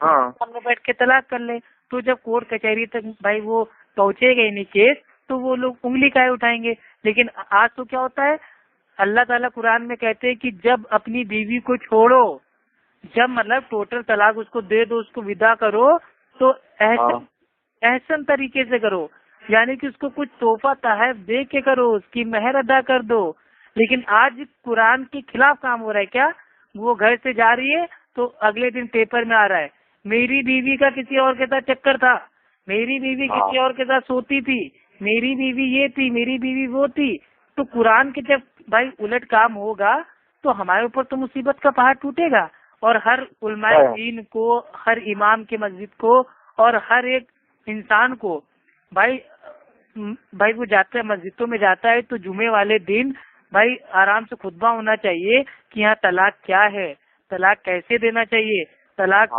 سامنے بیٹھ کے طلاق کر لے. تو جب کورٹ کچہری تک بھائی وہ پہنچے گا ہی نہیں کیس، تو وہ لوگ انگلی کائے اٹھائیں گے. لیکن آج تو کیا ہوتا ہے، اللہ تعالیٰ قرآن میں کہتے ہیں کہ جب اپنی بیوی کو چھوڑو، جب مطلب ٹوٹل طلاق اس کو دے دو، اس کو ودا کرو، تو احسن طریقے سے کرو، یعنی کہ اس کو کچھ تحفہ تحائف دے کے کرو، اس کی مہر ادا کر دو. لیکن آج قرآن کے خلاف کام ہو رہا ہے. کیا وہ گھر سے جا رہی ہے تو اگلے دن پیپر میں آ رہا ہے میری بیوی کا کسی اور کے ساتھ چکر تھا، میری بیوی کسی اور کے ساتھ سوتی تھی، میری بیوی یہ تھی، میری بیوی وہ تھی. تو قرآن کے جب بھائی الٹ کام ہوگا تو ہمارے اوپر تو مصیبت کا پہاڑ ٹوٹے گا. اور ہر علماء دین کو، ہر امام کے مسجد کو، اور ہر ایک انسان کو بھائی وہ جاتا ہے مسجدوں میں جاتا ہے تو جمعے والے دن بھائی آرام سے خطبہ ہونا چاہیے کہ یہاں طلاق کیا ہے، طلاق کیسے دینا چاہیے، طلاق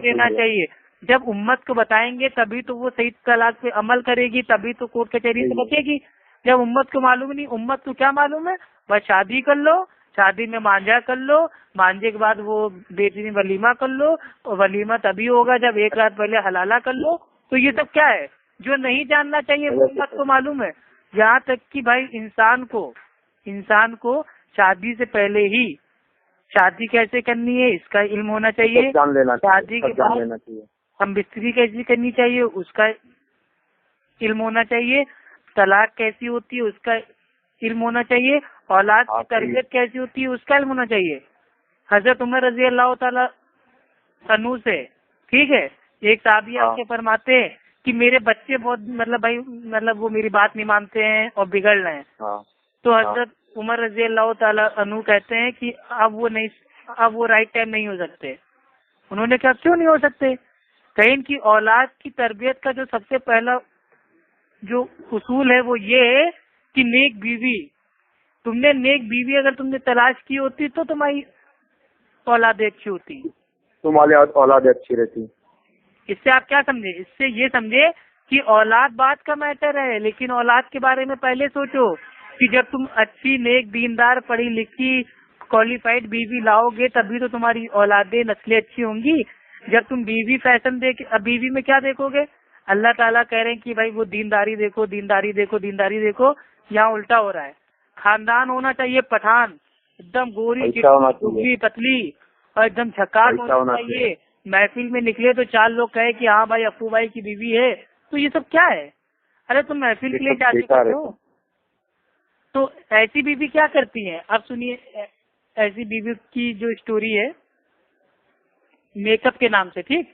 دینا چاہیے. جب امت کو بتائیں گے تبھی تو وہ صحیح طلاق پہ عمل کرے گی، تبھی تو کورٹ کچہری سے بچے گی. جب امت کو معلوم نہیں، امت کو کیا معلوم ہے، بس شادی کر لو، شادی میں مانجا کر لو، مانجے کے بعد وہ بیٹی میں ولیمہ کر لو، اور ولیمہ تبھی ہوگا جب ایک رات پہلے حلالہ کر لو. تو یہ سب کیا ہے جو نہیں جاننا چاہیے، وہ امت کو معلوم ہے. یہاں تک کہ بھائی انسان کو شادی سے پہلے ہی شادی کیسے کرنی ہے اس کا علم ہونا چاہیے، شادی کے بعد ہم بستری کیسی کرنی چاہیے اس کا علم ہونا چاہیے، طلاق کیسی ہوتی ہے اس کا علم ہونا چاہیے، اولاد کی تربیت کیسی ہوتی ہے اس کا علم ہونا چاہیے. حضرت عمر رضی اللہ تعالی عنہ سے ٹھیک ہے ایک صحابی آ کے فرماتے ہیں کہ میرے بچے بہت مطلب وہ میری بات نہیں مانتے ہیں اور بگڑ رہے ہیں. تو حضرت عمر رضی اللہ تعالی عنہ کہتے ہیں کہ اب وہ رائٹ ٹائم نہیں ہو سکتے. انہوں نے کہا کیوں نہیں ہو سکتے؟ کہیں ان کی اولاد کی تربیت کا جو سب سے پہلا جو اصول ہے وہ یہ ہے کہ نیک بیوی، تم نے نیک بیوی اگر تم نے تلاش کی ہوتی تو تمہاری اولاد اچھی ہوتی، تمہاری اولاد اچھی رہتی. اس سے آپ کیا سمجھے؟ اس سے یہ سمجھے کہ اولاد بات کا میٹر ہے، لیکن اولاد کے بارے میں پہلے سوچو کہ جب تم اچھی نیک دیندار پڑھی لکھی کوالیفائڈ بیوی لاؤ گے تبھی تو تمہاری اولادیں نسلیں اچھی ہوں گی. جب تم بیوی فیشن بیوی میں کیا دیکھو گے؟ اللہ تعالیٰ کہہ رہے ہیں کہ بھائی وہ دینداری دیکھو، دینداری دیکھو، دینداری دیکھو. یہاں الٹا ہو رہا ہے. خاندان ہونا چاہیے پٹھان، ایک دم گوری چٹی پتلی اور ایک دم جھکاس ہونا چاہیے. محفل میں نکلے تو چار لوگ کہے کہ ہاں بھائی افو بھائی کی بیوی ہے. تو یہ سب کیا ہے؟ ارے تم محفل کے لیے جا چکے ہو تو ایسی بیوی کیا کرتی ہے؟ اب سنیے ایسی بیوی کی جو اسٹوری ہے میک اپ کے نام سے، ٹھیک،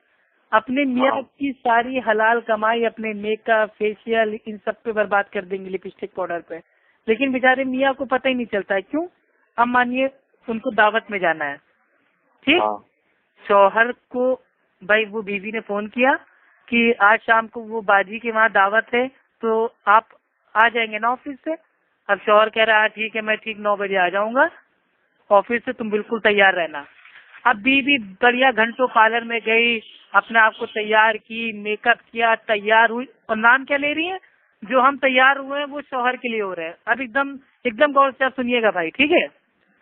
اپنے میاں کی ساری حلال کمائی اپنے میک اپ فیشیل ان سب پہ برباد کر دیں گے، لپسٹک پاؤڈر پہ. لیکن بیچارے میاں کو پتہ ہی نہیں چلتا ہے. کیوں؟ اب مانیے ان کو دعوت میں جانا ہے، ٹھیک، شوہر کو بھائی وہ بیوی نے فون کیا کہ آج شام کو وہ باجی کے وہاں دعوت ہے تو آپ آ جائیں گے نا آفس سے. اب شوہر کہہ رہا ہے ٹھیک ہے میں ٹھیک 9 بجے آ جاؤں گا آفس سے، تم بالکل تیار رہنا. اب بیوی بڑھیا گھنٹوں پارلر میں گئی، اپنے آپ کو تیار کی، میک اپ کیا، تیار ہوئی، اور نام کیا لے رہی ہیں؟ جو ہم تیار ہوئے ہیں وہ شوہر کے لیے ہو رہے ہیں. اب ایک دم ایک دم غور سے آپ سنیے گا بھائی, ٹھیک ہے.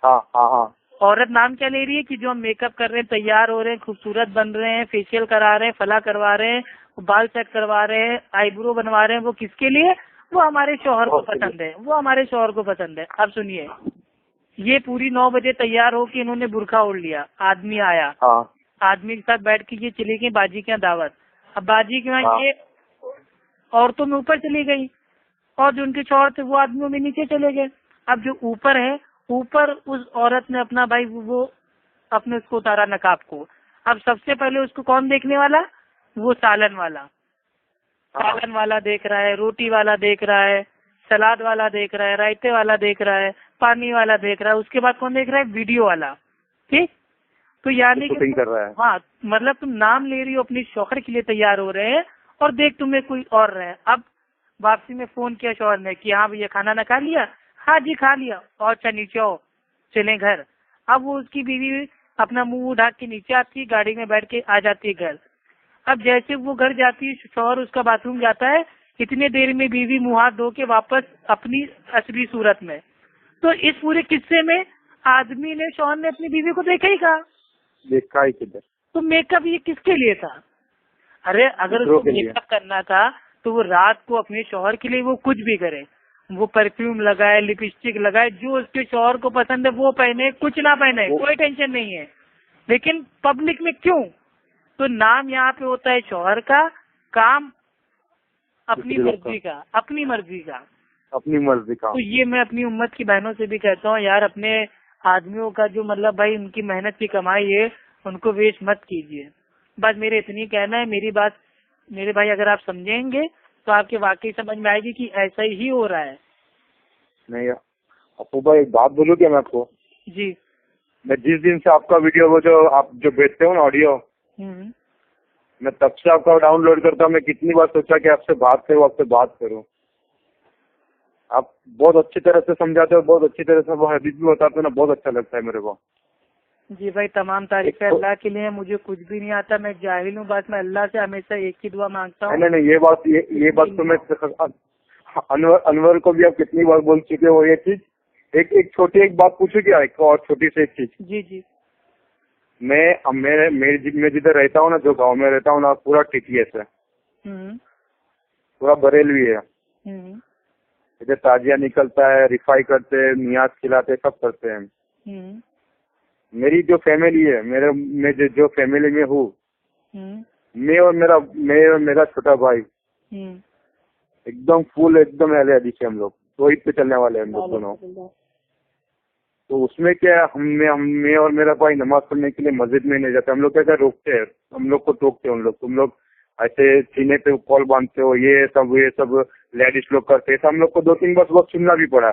ہاں ہاں ہاں. عورت نام کیا لے رہی ہے کہ جو ہم میک اپ کر رہے ہیں, تیار ہو رہے ہیں, خوبصورت بن رہے ہیں, فیشیل کرا رہے ہیں, فلاں کروا رہے ہیں, بال سیٹ کروا رہے ہیں, آئی برو بنوا رہے ہیں, وہ کس کے لیے؟ وہ ہمارے شوہر کو پسند ہے, وہ ہمارے شوہر کو پسند ہے. اب سنیے, یہ پوری 9 بجے تیار ہو کے انہوں نے برقع اوڑھ لیا, آدمی آیا, آدمی کے ساتھ بیٹھ کے یہ چلی گئی باجی کے یہاں دعوت. اب باجی کے یہاں یہ عورتوں میں اوپر چلی گئی اور جو ان کے شوہر تھے وہ آدمیوں میں نیچے چلے گئے. اب جو اوپر ہے, اوپر اس عورت نے اپنا بھائی وہ اپنے اس کو اتارا نقاب کو. اب سب سے پہلے اس کو کون دیکھنے والا؟ وہ سالن والا. سالن والا دیکھ رہا ہے, روٹی والا دیکھ رہا ہے, سلاد والا دیکھ رہا ہے, رائتے والا دیکھ رہا ہے, پانی والا دیکھ رہا ہے. اس کے بعد کون دیکھ رہا ہے؟ ویڈیو والا. ٹھیک, تو یعنی کہ ہاں مطلب تم نام لے رہی ہو اپنی شوہر کے لیے تیار ہو رہے ہیں اور دیکھ تمہیں کوئی اور رہے. اب واپسی میں فون کیا شوہر نے کہ ہاں بھیا کھانا نہ کھا لیا؟ ہاں جی کھا لیا. اور اچھا نیچے آؤ, چلیں گھر. اب وہ اس کی بیوی اپنا منہ ڈھک کے نیچے آتی, گاڑی میں بیٹھ کے آ جاتی ہے گھر. اب جیسے وہ گھر جاتی ہے, شوہر اس کا باتھ روم جاتا ہے, اتنے دیر میں بیوی منہ ہاتھ دھو کے واپس اپنی اصلی صورت میں. تو اس پورے قصے میں آدمی نے, شوہر نے اپنی بیوی کو دیکھا ہی کہا, دیکھا ہی کدھر. تو میک اپ یہ کس کے لیے تھا؟ ارے اگر اس کو میک اپ کرنا تھا تو وہ رات کو اپنے شوہر کے لیے وہ کچھ بھی کرے, وہ پرفیوم لگائے, لپسٹک لگائے, جو اس کے شوہر کو پسند ہے وہ پہنے, کچھ نہ پہنے, کوئی ٹینشن نہیں ہے. لیکن پبلک میں کیوں؟ تو نام یہاں پہ ہوتا ہے شوہر کا, کام اپنی مرضی کا, اپنی مرضی کا, اپنی مرضی کا. تو یہ میں اپنی امت کی بہنوں سے بھی کہتا ہوں یار, اپنے آدمیوں کا جو مطلب بھائی ان کی محنت کی کمائی ہے ان کو ویسٹ مت کیجیے. بس میرے اتنی کہنا ہے. میری بات میرے بھائی اگر آپ سمجھیں گے تو آپ کے واقعی سمجھ میں آئے گی کہ ایسا ہی ہو رہا ہے. نہیں ابو بھائی ایک بات بولوں کیا میں آپ کو؟ جی. میں جس دن سے آپ کا ویڈیو وہ جو آپ جو بیچتے ہو نا آڈیو, میں تب سے آپ کا ڈاؤن لوڈ کرتا ہوں. میں کتنی بار سوچا کہ آپ سے بات کروں. آپ بہت اچھی طرح سے سمجھاتے ہو, بہت اچھی طرح سے وہ حدیث بھی بتاتے ہو نا, بہت اچھا لگتا ہے میرے کو. جی بھائی, تمام تعریفیں اللہ کے لیے. مجھے کچھ بھی نہیں آتا, میں جاہل ہوں. بس میں اللہ سے ہمیشہ ایک ہی دعا مانگتا ہوں. نہیں یہ بات تو میں انور کو بھی آپ کتنی بار بول چکے ہو. یہ چیز ایک چھوٹی ایک بات پوچھو کیا, ایک اور چھوٹی سی ایک چیز. جی جی. میں جدھر رہتا ہوں نا, جو گاؤں میں رہتا ہوں نا, پورا ٹیٹیس ہے, پورا بریلوی ہے. ادھر تازیہ نکلتا ہے, ریفائی کرتے ہیں, نیاز کھلاتے, سب کرتے ہیں. میری جو فیملی ہے, میں جو فیملی میں ہوں, میں اور میرا چھوٹا بھائی ایک دم فل, ایک دم اہل حدیث ہے. ہم لوگ توحید پہ چلنے والے ہیں ہم لوگ دونوں. تو اس میں کیا میں اور میرا بھائی نماز پڑھنے کے لیے مسجد میں نہیں جاتے. ہم لوگ کیسے روکتے ہیں, ہم لوگ کو ٹوکتے ہیں. تم لوگ ایسے سینے پہ کال باندھتے ہو, یہ سب لیڈیز لوگ کرتے. ہم لوگ کو 2-3 بار وقت سننا بھی پڑا.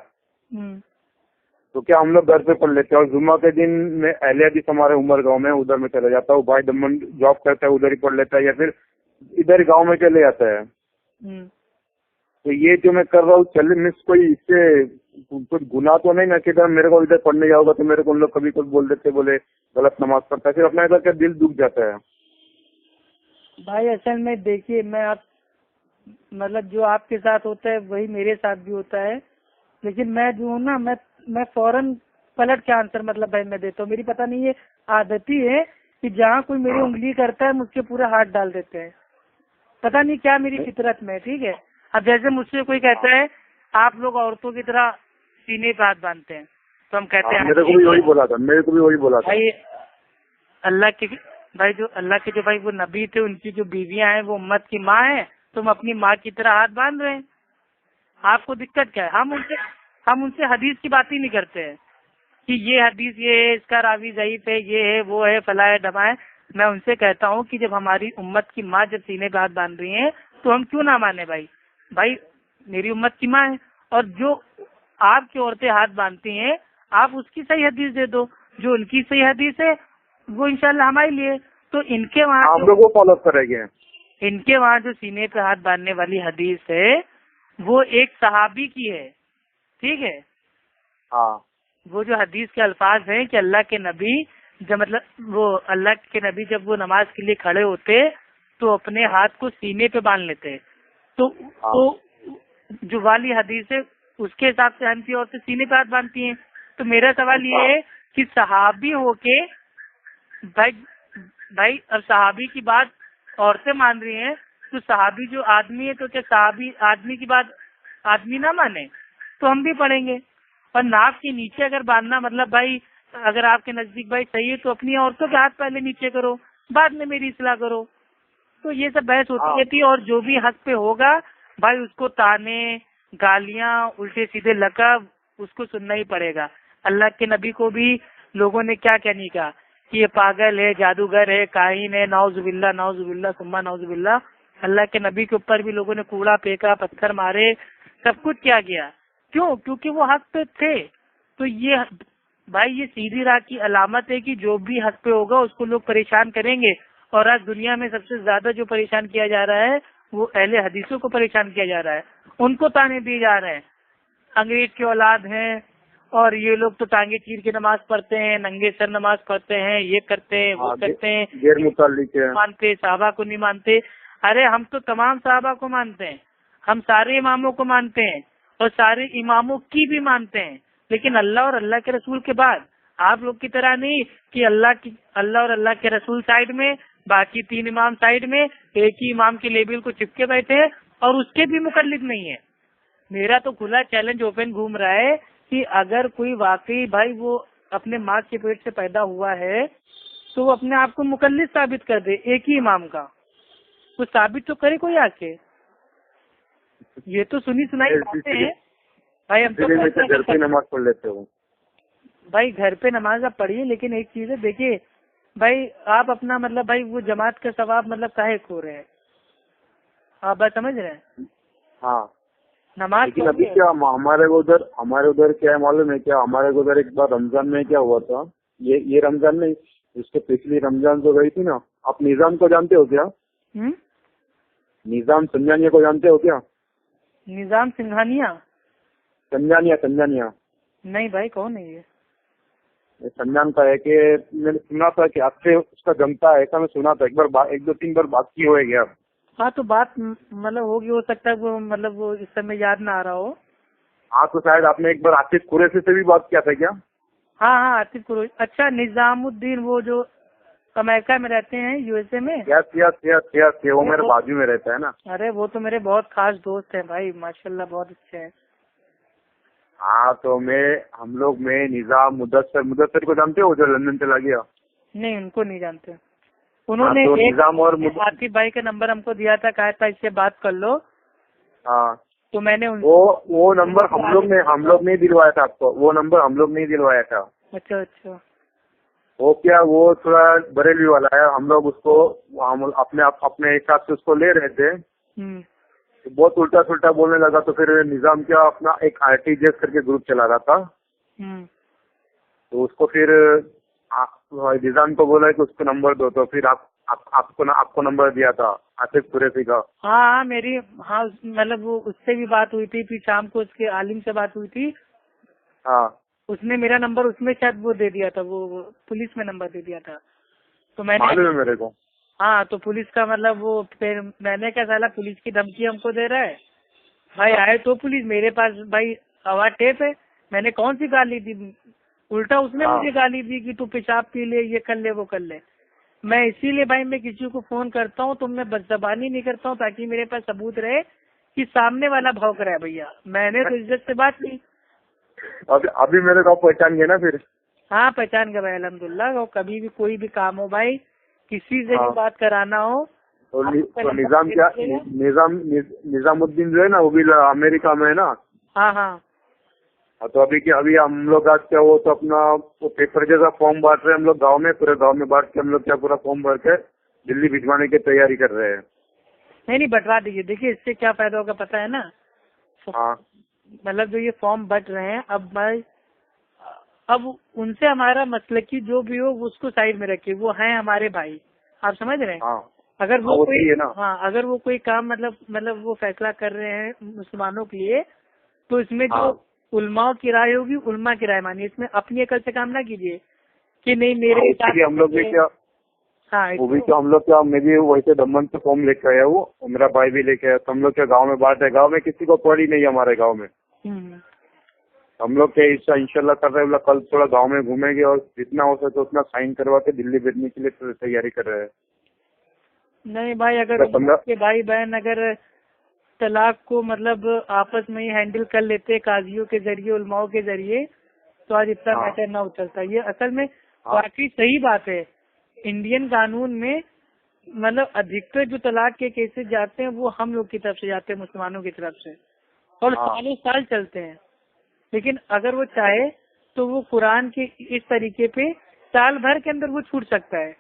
تو کیا ہم لوگ گھر پہ پڑھ لیتے ہیں, اور جمعہ کے دن میں اہل حدیث ہمارے عمر گاؤں میں, ادھر میں چلا جاتا ہوں. بھائی دمن جاب کرتا ہے, ادھر ہی پڑھ لیتا ہے, یا پھر ادھر گاؤں میں چلے جاتا ہے. تو یہ جو میں کر رہا ہوں, چلے مس کوئی اس سے کچھ گناہ تو نہیں نا کہ میرے کو ادھر پڑھنے جاؤ گا تو میرے کو ان لوگ کبھی کچھ بول دیتے, بولے غلط نماز پڑھتا ہے, پھر اپنا ادھر کا دل دکھ جاتا ہے. بھائی اصل میں دیکھیے, میں آپ مطلب جو آپ کے ساتھ ہوتا ہے وہی میرے ساتھ بھی ہوتا ہے. لیکن میں جو ہوں نا, میں فوراً پلٹ کے آنسر مطلب بھائی میں دیتا ہوں. میری پتہ نہیں یہ عادت ہی ہے کہ جہاں کوئی میری انگلی کرتا ہے مجھ کے پورا ہاتھ ڈال دیتے ہیں. پتہ نہیں کیا میری فطرت میں. ٹھیک ہے, اب جیسے مجھ سے کوئی کہتا ہے آپ لوگ عورتوں کی طرح سینے پہ ہاتھ باندھتے ہیں, تو ہم کہتے ہیں میرے کو بھی وہی بولا تھا. بھائی اللہ کے جو بھائی وہ نبی تھے, ان کی جو بیویاں ہیں وہ امت کی ماں ہیں, تم اپنی ماں کی طرح ہاتھ باندھ رہے ہیں. آپ کو دقت کیا ہے؟ ہم ان سے حدیث کی بات ہی نہیں کرتے ہیں کہ یہ حدیث یہ ہے, اس کا راوی ضعیف ہے, یہ ہے, وہ ہے, فلاں ہے, ڈھماں ہے. میں ان سے کہتا ہوں کہ جب ہماری امت کی ماں جب سینے پہ ہاتھ باندھ رہی ہیں تو ہم کیوں نہ مانے. بھائی میری امت کی ماں ہے, اور جو آپ کی عورتیں ہاتھ باندھتی ہیں آپ اس کی صحیح حدیث دے دو, جو ان کی صحیح حدیث ہے وہ انشاءاللہ ہمارے لیے. تو ان کے وہاں ہم لوگ فالو کریں گے. ان کے وہاں جو سینے پہ ہاتھ باندھنے والی حدیث ہے وہ ایک صحابی کی ہے. ٹھیک ہے, ہاں, وہ جو حدیث کے الفاظ ہیں کہ اللہ کے نبی جب وہ نماز کے لیے کھڑے ہوتے تو اپنے ہاتھ کو سینے پہ باندھ لیتے. تو جو والی حدیث ہے اس کے حساب سے حنفی عورتیں سینے پہ ہاتھ باندھتی ہیں. تو میرا سوال یہ ہے کہ صحابی ہو کے بھائی اب صحابی کی بات عورتیں مان رہی ہیں تو صحابی جو آدمی ہے تو کیا صحابی آدمی کی بات آدمی نہ مانے؟ تو ہم بھی پڑھیں گے. اور ناک کے نیچے اگر باندھنا مطلب بھائی اگر آپ کے نزدیک بھائی صحیح ہے تو اپنی عورتوں کے ہاتھ پہلے نیچے کرو، بعد میں میری اصلاح کرو. تو یہ سب بحث ہوتی رہتی. اور جو بھی حق پہ ہوگا بھائی اس کو تانے گالیاں الٹے سیدھے لقب اس کو سننا ہی پڑے گا. اللہ کے نبی کو بھی لوگوں نے کیا کہنے کا کہ یہ پاگل ہے، جادوگر ہے، کاہن ہے، نعوذ باللہ نعوذ باللہ ثم نعوذ باللہ. اللہ کے نبی کے اوپر بھی لوگوں نے کوڑا پھینکا، پتھر مارے، سب کچھ کیا گیا. کیوں؟ کیونکہ وہ حق پہ تھے. تو یہ بھائی یہ سیدھی راہ کی علامت ہے کہ جو بھی حق پہ ہوگا اس کو لوگ پریشان کریں گے. اور آج دنیا میں سب سے زیادہ جو پریشان کیا جا رہا ہے وہ اہل حدیثوں کو پریشان کیا جا رہا ہے. ان کو تانے دیے جا رہے ہیں انگریز کی اولاد ہیں اور یہ لوگ تو ٹانگے چیر کے نماز پڑھتے ہیں، ننگے سر نماز پڑھتے ہیں، یہ کرتے ہیں وہ کرتے ہیں، غیر متعلق مانتے صحابہ کو نہیں مانتے. ارے ہم تو تمام صحابہ کو مانتے ہیں، ہم سارے اماموں کو مانتے ہیں اور سارے اماموں کی بھی مانتے ہیں. لیکن اللہ اور اللہ کے رسول کے بعد آپ لوگ کی طرح نہیں کہ اللہ اور اللہ کے رسول سائڈ میں، باقی 3 امام سائڈ میں، ایک ہی امام کے لیبل کو چپکے بیٹھے ہیں اور اس کے بھی مقلد نہیں ہے. میرا تو کھلا چیلنج اوپن گھوم رہا ہے کہ اگر کوئی واقعی بھائی وہ اپنے ماں کے پیٹ سے پیدا ہوا ہے تو وہ اپنے آپ کو مقلد ثابت کر دے ایک ہی امام کا. وہ ثابت تو کرے کوئی آ کے. یہ تو سنی سنائی باتیں ہیں بھائی. ہم تو گھر پہ نماز پڑھ لیتے ہو بھائی، گھر پہ نماز آپ پڑھیے، لیکن ایک چیز ہے دیکھیے بھائی آپ اپنا مطلب بھائی وہ جماعت کا ثواب مطلب کاہے کھو رہے ہیں آپ بات سمجھ رہے ہیں؟ ہاں نماز. لیکن ابھی کیا ہمارے ادھر کیا ہے معلوم ہے کیا؟ ہمارے ادھر ایک بار رمضان میں کیا ہوا تھا، یہ رمضان نہیں اس کے پچھلی رمضان جو گئی تھی نا. آپ نظام کو جانتے ہو کیا؟ نظام سنجانیہ کو جانتے ہو کیا؟ نظام سنگھانیہ؟ سنجانیہ نہیں بھائی، کون ہے یہ؟ سنجان کا ہے کہ میں نے سنا تھا کہ آپ سے اس کا جمتا ہے، ایسا میں سنا تھا. ایک دو تین بار بات کی ہوئے گیا. ہاں تو بات مطلب ہوگی، ہو سکتا ہے وہ مطلب وہ اس سمے یاد نہ آ رہا ہو. ہاں تو شاید آپ نے ایک بار آصف قریشی سے بھی بات کیا تھا کیا؟ ہاں آصف قریشی. اچھا نظام الدین وہ جو امریکہ میں رہتے ہیں، یو ایس اے میں. وہ میرے بازو میں رہتا ہے نا. ارے وہ تو میرے بہت خاص دوست ہیں بھائی، ماشاءاللہ بہت اچھے ہیں. ہاں تو ہم لوگ میں نظام مدثر کو جانتے ہو جو لندن چلا گیا؟ نہیں ان کو نہیں جانتے. انہوں نے نظام اور آصف بھائی کا نمبر ہم کو دیا تھا، کہا تھا اس سے بات کر لو. ہاں تو میں نے وہ نمبر ہم لوگ نہیں دلوایا تھا آپ کو. وہ نمبر ہم لوگ نہیں دلوایا تھا. اچھا وہ کیا وہ تھوڑا بریلوی والا ہے. ہم لوگ اس کو اپنے حساب سے اس کو لے رہے تھے. بہت الٹا سلٹا بولنے لگا تو پھر نظام کیا اپنا ایک RTGS کر کے گروپ چلا رہا تھا. تو اس کو پھر نظام کو بولا کہ اس کو نمبر دو، تو پھر آپ کو نمبر دیا تھا آصف قریشی کا. ہاں میری مطلب وہ اس سے بھی بات ہوئی تھی، پھر شام کو اس کے عالم سے بات ہوئی تھی. ہاں اس نے میرا نمبر اس میں شاید وہ دے دیا تھا، وہ پولیس میں نمبر دے دیا تھا. تو میں نے میرے کو ہاں تو پولیس کا مطلب وہ پھر میں نے کیا سالا پولیس کی دھمکی ہم کو دے رہا ہے بھائی. آئے تو پولیس میرے پاس بھائی آواز ٹیپ ہے. میں نے کون سی گالی دی؟ الٹا اس نے مجھے گالی دی کہ تو پیشاب پی لے، یہ کر لے وہ کر لے. میں اسی لیے بھائی میں کسی کو فون کرتا ہوں تو میں بدزبانی نہیں کرتا ہوں تاکہ میرے پاس ثبوت رہے کہ سامنے والا بھوک رہا ہے. بھیا میں نے تو عزت سے بات کی. ابھی میرے کو پہچان گئے نا پھر؟ ہاں پہچان گئے بھائی الحمدللہ. کبھی بھی کوئی بھی کام ہو بھائی، کسی سے بھی بات کرانا ہو تو نظام کیا نظام الدین جو ہے نا وہ بھی امریکہ میں ہے نا. ہاں تو ابھی ہم لوگ آج کیا وہ تو اپنا وہ پیپر جیسا فارم بانٹ رہے ہیں ہم لوگ گاؤں میں. پورے گاؤں میں بانٹ کے ہم لوگ کیا پورا فارم بھر کے دلی بھجوانے کی تیاری کر رہے ہیں. نہیں بٹوا دیجیے. دیکھیے اس سے کیا فائدہ ہوگا پتہ ہے نا. ہاں مطلب جو یہ فارم بٹ رہے ہیں اب ان سے ہمارا مسلکی جو بھی ہو اس کو سائڈ میں رکھے. وہ ہیں ہمارے بھائی، آپ سمجھ رہے ہیں. اگر وہ کوئی کام مطلب وہ فیصلہ کر رہے ہیں مسلمانوں کے لیے تو اس میں جو علماء کی رائے ہوگی علماء کی رائے مانیے. اس میں اپنی عقل سے کام نہ کیجیے کہ نہیں میرے ہم لوگ بھی کیا وہ بھی تو ہم لوگ کیا میں بھی ویسے دمن سے فارم لے کے آیا. وہ میرا بھائی بھی لے کے آیا. تو ہم لوگ کیا گاؤں میں بات ہے. گاؤں میں کسی کو پڑی نہیں ہمارے گاؤں میں. ہم لوگ کیا انشاءاللہ کر رہے ہیں, کل تھوڑا گاؤں میں گھومیں گے اور جتنا ہو سکے اتنا سائن کروا کے دلی بھیجنے کے لیے تیاری کر رہے ہیں. نہیں بھائی, اگر کے بھائی بہن اگر طلاق کو مطلب آپس میں ہی ہینڈل کر لیتے قاضیوں کے ذریعے, علماؤں کے ذریعے, تو آج اتنا میٹر نہ اچلتا. یہ اصل میں واقعی صحیح بات ہے. انڈین قانون میں مطلب ادھکتر جو طلاق کے کیسز جاتے ہیں وہ ہم لوگ کی طرف سے جاتے ہیں, مسلمانوں کی طرف سے, اور سالوں سال چلتے ہیں. لیکن اگر وہ چاہے تو وہ قرآن کے اس طریقے پہ سال بھر کے اندر وہ چھوٹ سکتا ہے.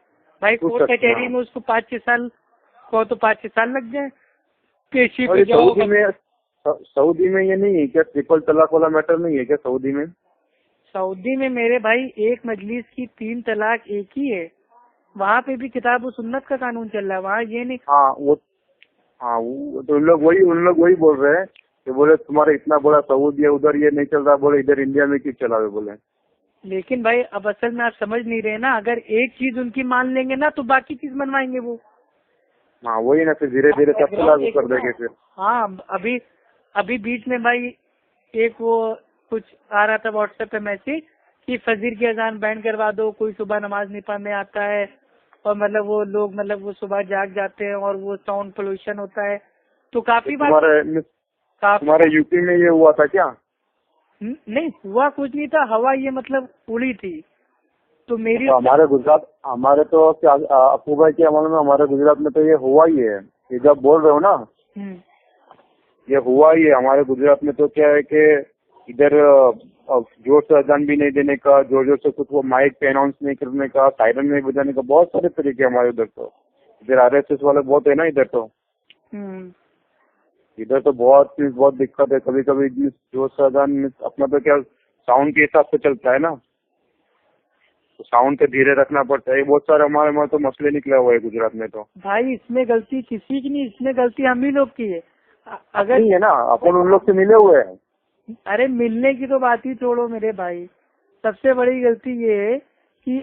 بھائی کورٹ کچہری میں اس کو 5-6 سال کو تو 5-6 سال لگ جائے. پیشی پہ سعودی میں یہ نہیں ہے کیا ٹرپل طلاق والا میٹر نہیں ہے کیا سعودی میں؟ سعودی میں میرے بھائی ایک مجلس کی 3 طلاق ایک ہی ہے. وہاں پہ بھی کتاب و سنت کا قانون چل رہا ہے, وہاں یہ نہیں. وہ تو ان لوگ وہی بول رہے ہیں کہ بولے تمہارا اتنا بڑا سعودی ہے, ادھر یہ نہیں چل رہا, بولے ادھر انڈیا میں کیوں چلا رہے بولے. لیکن بھائی اب اصل میں آپ سمجھ نہیں رہے نا, اگر ایک چیز ان کی مان لیں گے نا تو باقی چیز منوائیں گے وہ. وہی نا, پھر دھیرے دھیرے سب سے لاگو کر دیں گے پھر. ابھی بیچ میں بھائی ایک وہ کچھ آ رہا تھا واٹس ایپ پہ میسج کہ فجر کی اذان بینڈ کروا دو, کوئی صبح نماز نہیں پڑھنے آتا ہے, اور مطلب وہ لوگ مطلب وہ صبح جاگ جاتے ہیں اور وہ ساؤنڈ پولوشن ہوتا ہے. تو کافی بات تمہارے یو پی میں یہ ہوا تھا کیا؟ نہیں ہوا کچھ نہیں تھا, ہوا یہ مطلب اڑی تھی. تو میری ہمارے گجرات, ہمارے تو اپو بھائی کے عمل میں ہمارے گجرات میں تو یہ ہوا ہی ہے. یہ جب بول رہے ہو نا یہ ہوا ہی ہے ہمارے گجرات میں. تو کیا ہے کہ ادھر زور سے اذان بھی نہیں دینے کا, زور سے کچھ وہ مائک پہ اناؤنس نہیں کرنے کا, سائرن نہیں بجانے کا, بہت سارے طریقے ہمارے ادھر. تو ادھر RSS والے بہت ہے نا ادھر, تو ادھر تو بہت دقت ہے. کبھی کبھی زور سے اذان اپنا تو کیا ساؤنڈ کے حساب سے چلتا ہے نا, تو ساؤنڈ پہ دھیرے رکھنا پڑتا ہے. بہت سارے ہمارے وہاں تو مسئلے نکلے ہوئے ہیں گجرات میں. تو بھائی اس میں غلطی کسی کی نہیں, اس میں غلطی ہم ہی لوگ کی ہے. اگر نہیں ہے نا, اپن ان لوگ سے ملے ہوئے ہیں. ارے ملنے کی تو بات ہی چھوڑو میرے بھائی, سب سے بڑی غلطی یہ ہے کہ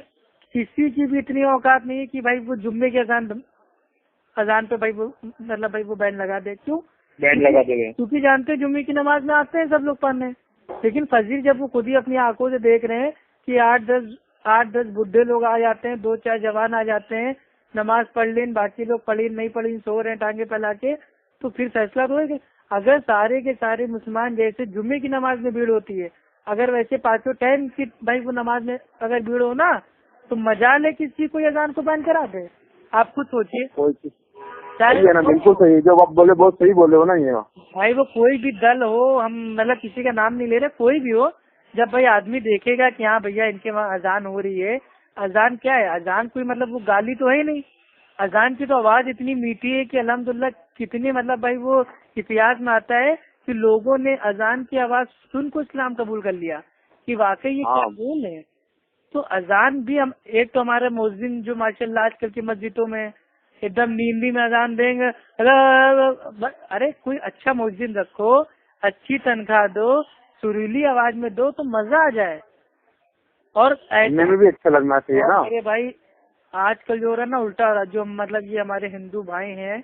کسی کی بھی اتنی اوقات نہیں ہے کہ بھائی وہ جمعے کے اذان پہ بھائی وہ مطلب بھائی وہ بینڈ لگا دے. کیوں بینڈ لگا دے گے؟ کیونکہ جانتے ہیں جمعے کی نماز میں آتے ہیں سب لوگ پڑھنے, لیکن فجر جب وہ خود ہی اپنی آنکھوں سے دیکھ رہے ہیں کہ 8-10 بڈھے لوگ آ جاتے ہیں, 2-4 جوان آ جاتے ہیں, نماز پڑھ لیں, باقی لوگ پڑھی نہیں پڑھی سو رہے ہیں ٹانگے پھیلا کے, تو پھر فیصلہ تو ہے کہ اگر سارے کے سارے مسلمان جیسے جمعے کی نماز میں بھیڑ ہوتی ہے, اگر ویسے 5 ٹائم کی بھائی وہ نماز میں اگر بھیڑ ہو نا, تو مجال ہے کسی کو اذان کو بند کرا دے. آپ خود سوچیے. بالکل صحیح, جو آپ بولے بہت صحیح بولے ہو نا. یہ بھائی وہ کوئی بھی دل ہو, ہم مطلب کسی کا نام نہیں لے رہے, کوئی بھی ہو, جب بھائی آدمی دیکھے گا کہ ہاں بھیا ان کے وہاں اذان ہو رہی ہے. اذان کیا ہے, اذان کوئی مطلب وہ گالی تو ہے ہی نہیں. اذان کی تو آواز اتنی میٹھی ہے کہ الحمدللہ کتنی مطلب بھائی وہ اتہاس میں آتا ہے کہ لوگوں نے اذان کی آواز سن کو اسلام قبول کر لیا کہ واقعی یہ کیا بول ہے. تو اذان بھی ہم ایک تو ہمارے مؤذن جو ماشاء اللہ آج کل کی مسجدوں میں ایک دم نیندی میں اذان دیں گے. ارے کوئی اچھا مؤذن رکھو, اچھی تنخواہ دو, سریلی آواز میں دو, تو مزہ آ جائے. اور ایسے میں بھی اچھا لگنا چاہیے نا. میرے بھائی آج کل جو ہو رہا ہے نا الٹا ہو رہا, جو مطلب یہ ہمارے ہندو بھائی ہیں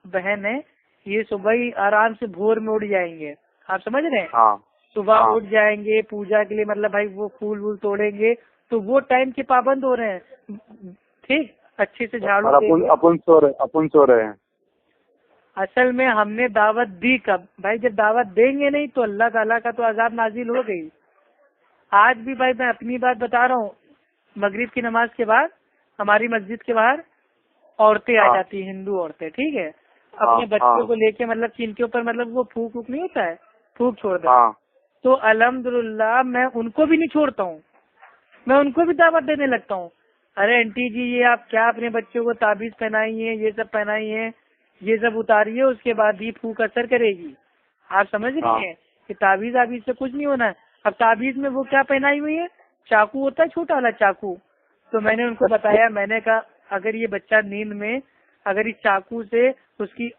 بہن ہیں, یہ صبح ہی آرام سے بھور میں اٹھ جائیں گے, آپ سمجھ رہے ہیں, صبح اٹھ جائیں گے پوجا کے لیے, مطلب بھائی وہ پھول وول توڑیں گے, تو وہ ٹائم کے پابند ہو رہے ہیں. ٹھیک, اچھے سے جھاڑو اپن سو رہے ہیں. اصل میں ہم نے دعوت دی کب بھائی, جب دعوت دیں گے نہیں تو اللہ تعالیٰ کا تو عذاب نازل ہو گئی. آج بھی بھائی میں اپنی بات بتا رہا ہوں, مغرب کی نماز کے بعد ہماری مسجد کے باہر عورتیں آ جاتی ہیں, ہندو عورتیں, ٹھیک ہے, اپنے بچوں کو لے کے, مطلب کہ ان کے اوپر مطلب وہ پھونک نہیں ہوتا ہے, پھونک چھوڑ دیں. تو الحمدللہ میں ان کو بھی نہیں چھوڑتا ہوں, میں ان کو بھی دعوت دینے لگتا ہوں. ارے آنٹی جی یہ آپ کیا اپنے بچوں کو تعبیذ پہنائی ہیں, یہ سب پہنائی ہیں, یہ سب اتاریے, اس کے بعد ہی پھونک اثر کرے گی. آپ سمجھ رہی ہیں کہ تعبیذ سے کچھ نہیں ہونا ہے. اب تعبیذ میں وہ کیا پہنائی ہوئی ہے, چاقو ہوتا ہے چھوٹا والا چاقو. تو میں نے ان کو بتایا, میں نے کہا اگر یہ بچہ نیند میں اگر اس چاقو سے اس کی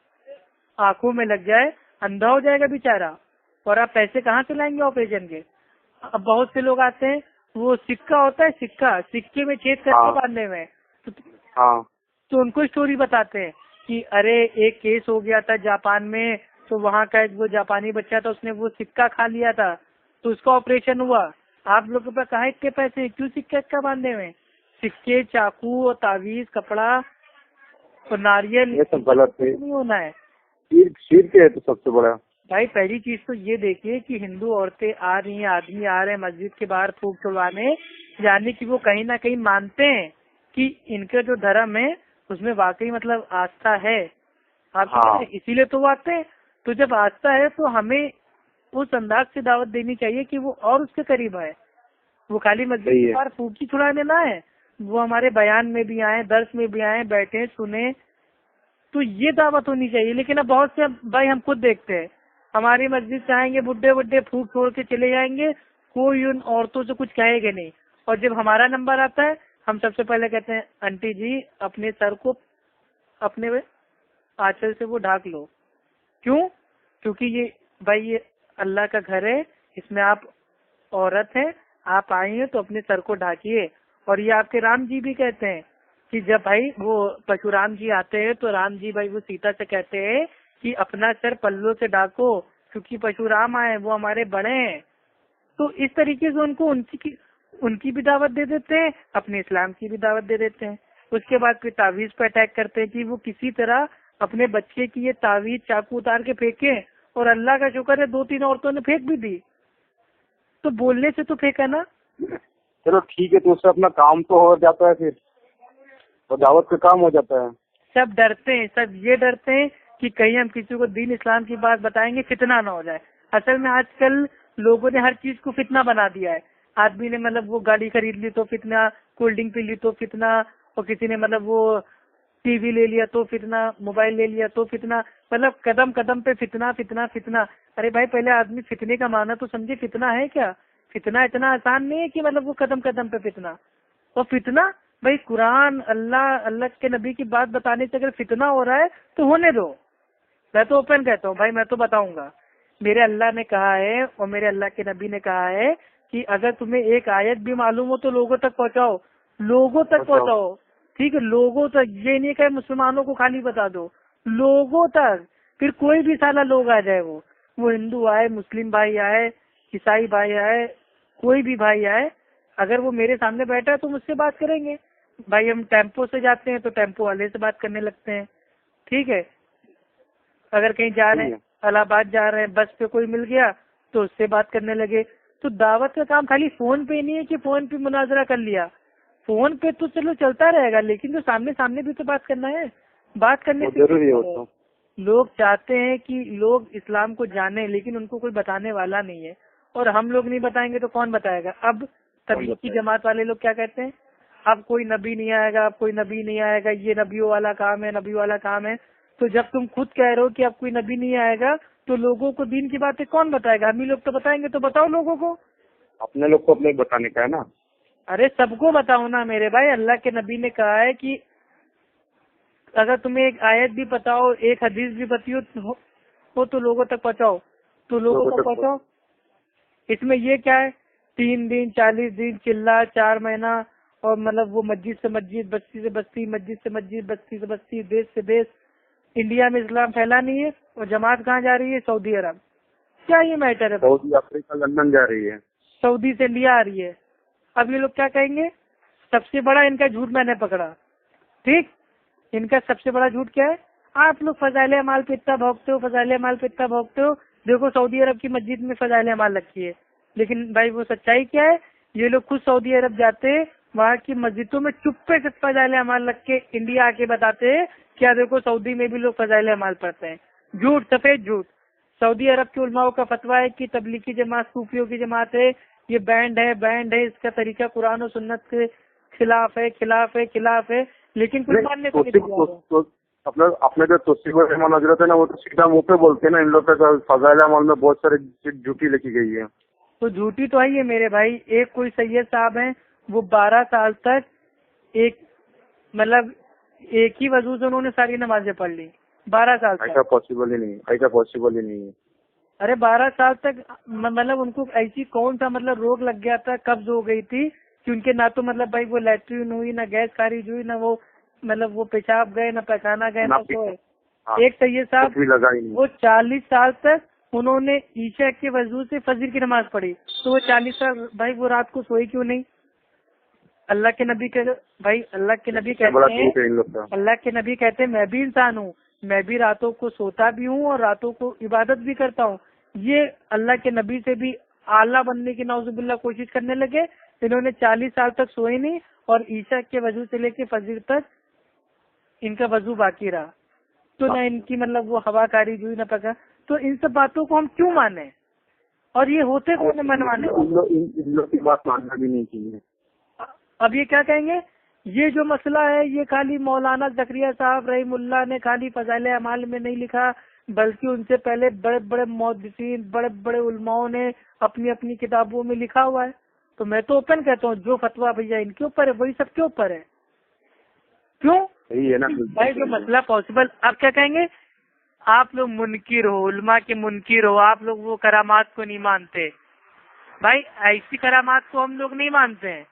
آنکھوں میں لگ جائے, اندھا ہو جائے گا بیچارہ, اور آپ پیسے کہاں سے لائیں گے آپریشن کے. اب بہت سے لوگ آتے ہیں, وہ سکہ ہوتا ہے, سکے میں چھید کر کے باندھنے میں, تو ان کو اسٹوری بتاتے ہیں کہ ارے ایک کیس ہو گیا تھا جاپان میں, تو وہاں کا ایک وہ جاپانی بچہ تھا، اس نے وہ سکہ کھا لیا تھا تو اس کا آپریشن ہوا. آپ لوگوں کے پاس کہاں اتنے پیسے، کیوں سکہ باندھے ہوئے؟ سکے، چاقو اور تعویذ، کپڑا اور ناریل، یہ سب غلط ہے، نہیں ہونا ہے. شرک ہے تو سب سے بڑا. بھائی پہلی چیز تو یہ دیکھیے کہ ہندو عورتیں آ رہی ہیں، آدمی آ رہے ہیں مسجد کے باہر پھونک چھڑوانے، یعنی کہ وہ کہیں نہ کہیں مانتے ہیں کہ ان کا جو دھرم ہے اس میں واقعی مطلب آستھا ہے. آپ اسی لیے تو وہ آتے ہیں. تو جب آستھا ہے تو ہمیں اس انداز سے دعوت دینی چاہیے کہ وہ اور اس کے قریب آئے. وہ خالی مسجد کے باہر پھونکی چھڑانے نہ ہے، وہ ہمارے بیان میں بھی آئے، درس میں بھی آئے، بیٹھے سنیں. تو یہ دعوت ہونی چاہیے. لیکن اب بہت سے بھائی ہم خود دیکھتے ہیں، ہماری مسجد سے آئیں گے بڈھے پھونک چھوڑ کے چلے جائیں گے، کوئی ان عورتوں سے کچھ کہے گا نہیں. اور جب ہمارا نمبر آتا ہے ہم سب سے پہلے کہتے ہیں آنٹی جی اپنے سر کو اپنے آنچل سے وہ ڈھانک لو. کیوں؟ کیونکہ یہ بھائی یہ اللہ کا گھر ہے، اس میں آپ عورت ہیں، آپ آئی ہیں تو اپنے سر کو ڈھانکیے. اور یہ آپ کے رام جی بھی کہتے ہیں کہ جب بھائی وہ پرشورام جی آتے ہیں تو رام جی بھائی وہ سیتا سے کہتے ہیں کہ اپنا سر پلو سے ڈھانکو کیونکہ پرشورام آئے، وہ ہمارے بڑے ہیں. تو اس طریقے سے ان کو ان کی بھی دعوت دے دیتے ہیں، اپنے اسلام کی بھی دعوت دے دیتے ہیں. اس کے بعد پھر تعویذ پہ اٹیک کرتے ہیں کہ وہ کسی طرح اپنے بچے کی یہ تعویذ چاقو اتار کے پھینکے. اور اللہ کا شکر ہے 2-3 عورتوں نے پھینک بھی دی. تو بولنے سے تو پھینکا نا. چلو ٹھیک ہے، تو اس سے اپنا کام تو ہو جاتا ہے، پھر تو دعوت کا کام ہو جاتا ہے. سب ڈرتے ہیں، سب یہ ڈرتے ہیں کہ کہیں ہم کسی کو دین اسلام کی بات بتائیں گے فتنہ نہ ہو جائے. اصل میں آج کل لوگوں نے ہر چیز کو فتنہ بنا دیا ہے. آدمی نے مطلب وہ گاڑی خرید لی تو فتنہ، کولڈ ڈرنک پی لی تو فتنہ، اور کسی نے مطلب وہ ٹی وی لے لیا تو فتنہ، موبائل لے لیا تو فتنہ. مطلب قدم قدم پہ فتنہ فتنہ فتنہ. ارے بھائی پہلے آدمی فتنے کا معنی تو سمجھے، فتنہ ہے کیا؟ فتنہ اتنا آسان نہیں ہے کہ مطلب وہ قدم قدم پہ فتنہ. اور فتنہ بھائی قرآن اللہ کے نبی کی بات بتانے سے اگر فتنہ ہو رہا ہے تو ہونے دو. میں تو اوپن کہتا ہوں بھائی، میں تو بتاؤں گا. میرے اللہ نے کہا ہے اور میرے اللہ کے نبی نے کہا ہے کہ اگر تمہیں ایک آیت بھی معلوم ہو تو لوگوں تک پہنچاؤ، لوگوں تک پہنچاؤ. ٹھیک ہے، لوگوں تک. یہ نہیں کہ مسلمانوں کو خالی بتا دو، لوگوں تک. پھر کوئی بھی سالہ لوگ آ جائے، وہ ہندو آئے، مسلم بھائی آئے، عیسائی بھائی آئے، کوئی بھی بھائی آئے، اگر وہ میرے سامنے بیٹھا ہے تو مجھ سے بات کریں گے. بھائی ہم ٹیمپو سے جاتے ہیں تو ٹیمپو والے سے بات کرنے لگتے ہیں. ٹھیک ہے، اگر کہیں جا رہے ہیں، الہ آباد جا رہے ہیں، بس پہ کوئی مل گیا تو اس سے بات کرنے لگے. تو دعوت کا کام خالی فون پہ نہیں ہے کہ فون پہ مناظرہ کر لیا. فون پہ تو چلو چلتا رہے گا، لیکن جو سامنے بھی تو بات کرنا ہے. بات کرنے سے ضروری ہے. لوگ چاہتے ہیں کہ لوگ اسلام کو جانیں، لیکن ان کو کوئی بتانے والا نہیں ہے. اور ہم لوگ نہیں بتائیں گے تو کون بتائے گا؟ اب تبلیغ کی جماعت والے لوگ کیا کہتے ہیں؟ اب کوئی نبی نہیں آئے گا، اب کوئی نبی نہیں آئے گا، یہ نبیوں والا کام ہے، نبی والا کام ہے. تو جب تم خود کہہ رہے ہو کہ اب کوئی نبی نہیں آئے گا تو لوگوں کو دین کی باتیں کون بتائے گا؟ ہم ہی لوگ تو بتائیں گے. تو بتاؤ لوگوں کو. اپنے لوگ کو اپنے بتانے کا ہے نا. ارے سب کو بتاؤ نا میرے بھائی. اللہ کے نبی نے کہا ہے کہ اگر تمہیں ایک آیت بھی پتا ہو، ایک حدیث بھی پتی ہو تو لوگوں تک پہنچاؤ. تو لوگوں تک پہنچاؤ. اس میں یہ کیا ہے؟ 3 دن 40 دن چلا 4 مہینہ، اور مطلب وہ مسجد سے مسجد، بستی سے بستی، مسجد سے مسجد، بستی سے بستی، دیش سے دیش. انڈیا میں اسلام پھیلا نہیں ہے اور جماعت کہاں جا رہی ہے؟ سعودی عرب. کیا یہ میٹر ہے؟ سعودی افریقہ، لندن جا رہی ہے. سعودی سے انڈیا آ رہی ہے. اب یہ لوگ کیا کہیں گے؟ سب سے بڑا ان کا جھوٹ میں نے پکڑا. ٹھیک، ان کا سب سے بڑا جھوٹ کیا ہے؟ آپ لوگ فضائل اعمال پہ اتنا بھوگتے ہو، فضائل اعمال پہ اتنا بھوگتے ہو. دیکھو سعودی عرب کی مسجد میں فضائل اعمال رکھی ہے. لیکن بھائی وہ سچائی کیا ہے؟ یہ لوگ خود سعودی عرب جاتے، وہاں کی مسجدوں میں چپے سے فضائل اعمال رکھ کے انڈیا آ کے بتاتے کیا دیکھو سعودی میں بھی لوگ فضائل اعمال پڑھتے ہیں. جھوٹ، سفید جھوٹ. سعودی عرب کے علماء کا فتویٰ ہے کہ تبلیغی جماعت صوفیوں کی جماعت ہے، یہ بینڈ ہے، اس کا طریقہ قرآن و سنت کے خلاف ہے. لیکن کوئی ماننے کو نہیں. اپنے جو توصیف رحمان حضرت ہے نا، وہ تو سیدھا منہ پہ بولتے ہیں نا، ان لوگ کا فضائل اعمال میں بہت سارے جھوٹی لکھی گئی ہے. تو جھوٹی تو ہے یہ میرے بھائی. ایک کوئی سید صاحب ہیں، وہ 12 سال تک ایک ہی وضو سے انہوں نے ساری نمازیں پڑھ لی. 12 سال تک. ایسا پاسبل ہی نہیں. ارے 12 سال تک مطلب ان کو ایسی کون سا مطلب روگ لگ گیا تھا، قبض ہو گئی تھی کہ ان کے نہ تو مطلب بھائی وہ لیٹرین ہوئی، نہ گیس خارج ہوئی، نہ وہ مطلب وہ پیشاب گئے، نہ پیخانہ گئے، نہ سوئے. ایک سید صاحب وہ 40 سال تک انہوں نے عشاء کے وضو سے فجر کی نماز پڑھی، تو وہ 40 سال بھائی وہ رات کو سوئے کیوں نہیں؟ اللہ کے نبی کہتے ہیں میں بھی انسان ہوں، میں بھی راتوں کو سوتا بھی ہوں اور راتوں کو عبادت بھی کرتا ہوں۔ یہ اللہ کے نبی سے بھی اعلیٰ بننے کی نعوذ باللہ کوشش کرنے لگے، انہوں نے 40 سال تک سوئے نہیں اور عشاء کے وضو سے لے کے فجر تک ان کا وضو باقی رہا، تو نہ ان کی مطلب وہ ہوا کاری جو نہ پکا۔ تو ان سب باتوں کو ہم کیوں مانیں؟ اور یہ ہوتے کون منوانے؟ ان لوگ کی بات ماننا بھی نہیں چاہیے۔ اب یہ کیا کہیں گے، یہ جو مسئلہ ہے یہ خالی مولانا زکریا صاحب رحم اللہ نے خالی فضائل اعمال میں نہیں لکھا، بلکہ ان سے پہلے بڑے بڑے محدثین بڑے بڑے علماؤں نے اپنی اپنی کتابوں میں لکھا ہوا ہے۔ تو میں تو اوپن کہتا ہوں جو فتویٰ بھیا ان کے اوپر ہے وہی سب کے اوپر ہے۔ کیوں بھائی جو مسئلہ پاسبل، آپ کیا کہیں گے، آپ لوگ منکر ہو، علماء کے منکر ہو، آپ لوگ وہ کرامات کو نہیں مانتے۔ بھائی ایسی کرامات کو ہم لوگ نہیں مانتے ہیں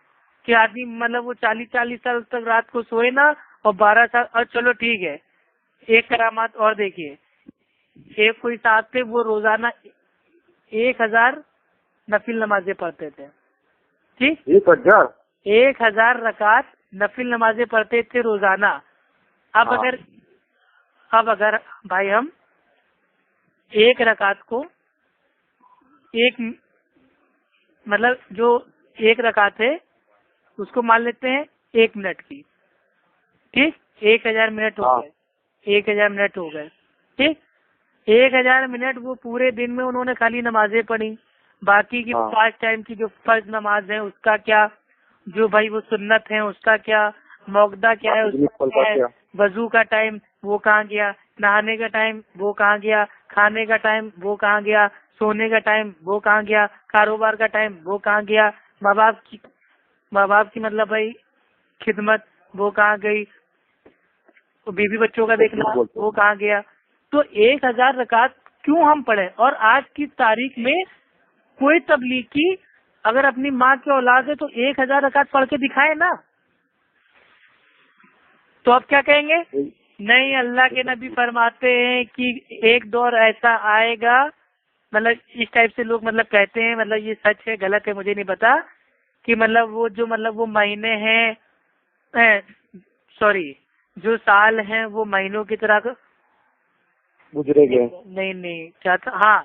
کہ آدمی مطلب وہ 40 سال تک رات کو سوئے نا اور 12 سال، اور چلو ٹھیک ہے ایک کرامات اور دیکھیے، ایک کوئی صاحب تھے وہ روزانہ 1000 نفل نمازیں پڑھتے تھے، ٹھیک، 1000 رکعت نفل نمازیں پڑھتے تھے روزانہ۔ اب اگر بھائی ہم ایک رکعت کو ایک مطلب جو ایک رکعت ہے اس کو مان لیتے ہیں 1 منٹ کی، ٹھیک، 1000 منٹ ہو گئے، 1000 منٹ ہو گئے، ٹھیک، 1000 منٹ وہ پورے دن میں انہوں نے خالی نمازیں پڑھی، باقی کی 5 ٹائم کی جو فرض نماز ہے اس کا کیا، جو بھائی وہ سنت ہے اس کا کیا، موقدہ کیا ہے اس کا کیا ہے، وضو کا ٹائم وہ کہاں گیا، نہانے کا ٹائم وہ کہاں گیا، کھانے کا ٹائم وہ کہاں گیا، سونے کا ٹائم وہ کہاں گیا، کاروبار کا ٹائم وہ کہاں گیا، ماں باپ کی مطلب بھائی خدمت وہ کہاں گئی، بیوی بچوں کا دیکھنا وہ کہاں گیا۔ تو 1000 رکعت کیوں ہم پڑھیں؟ اور آج کی تاریخ میں کوئی تبلیغی اگر اپنی ماں کی اولاد ہے تو 1000 رکعت پڑھ کے دکھائے نا، تو اب کیا کہیں گے، نہیں اللہ کے نبی فرماتے ہیں کہ ایک دور ایسا آئے گا، مطلب اس ٹائپ سے لوگ مطلب کہتے ہیں، مطلب یہ سچ ہے غلط ہے مجھے نہیں پتا، کہ مطلب وہ جو مطلب وہ مہینے ہیں جو سال ہیں وہ مہینوں کی طرح گزرے گئے، نہیں کیا تھا، ہاں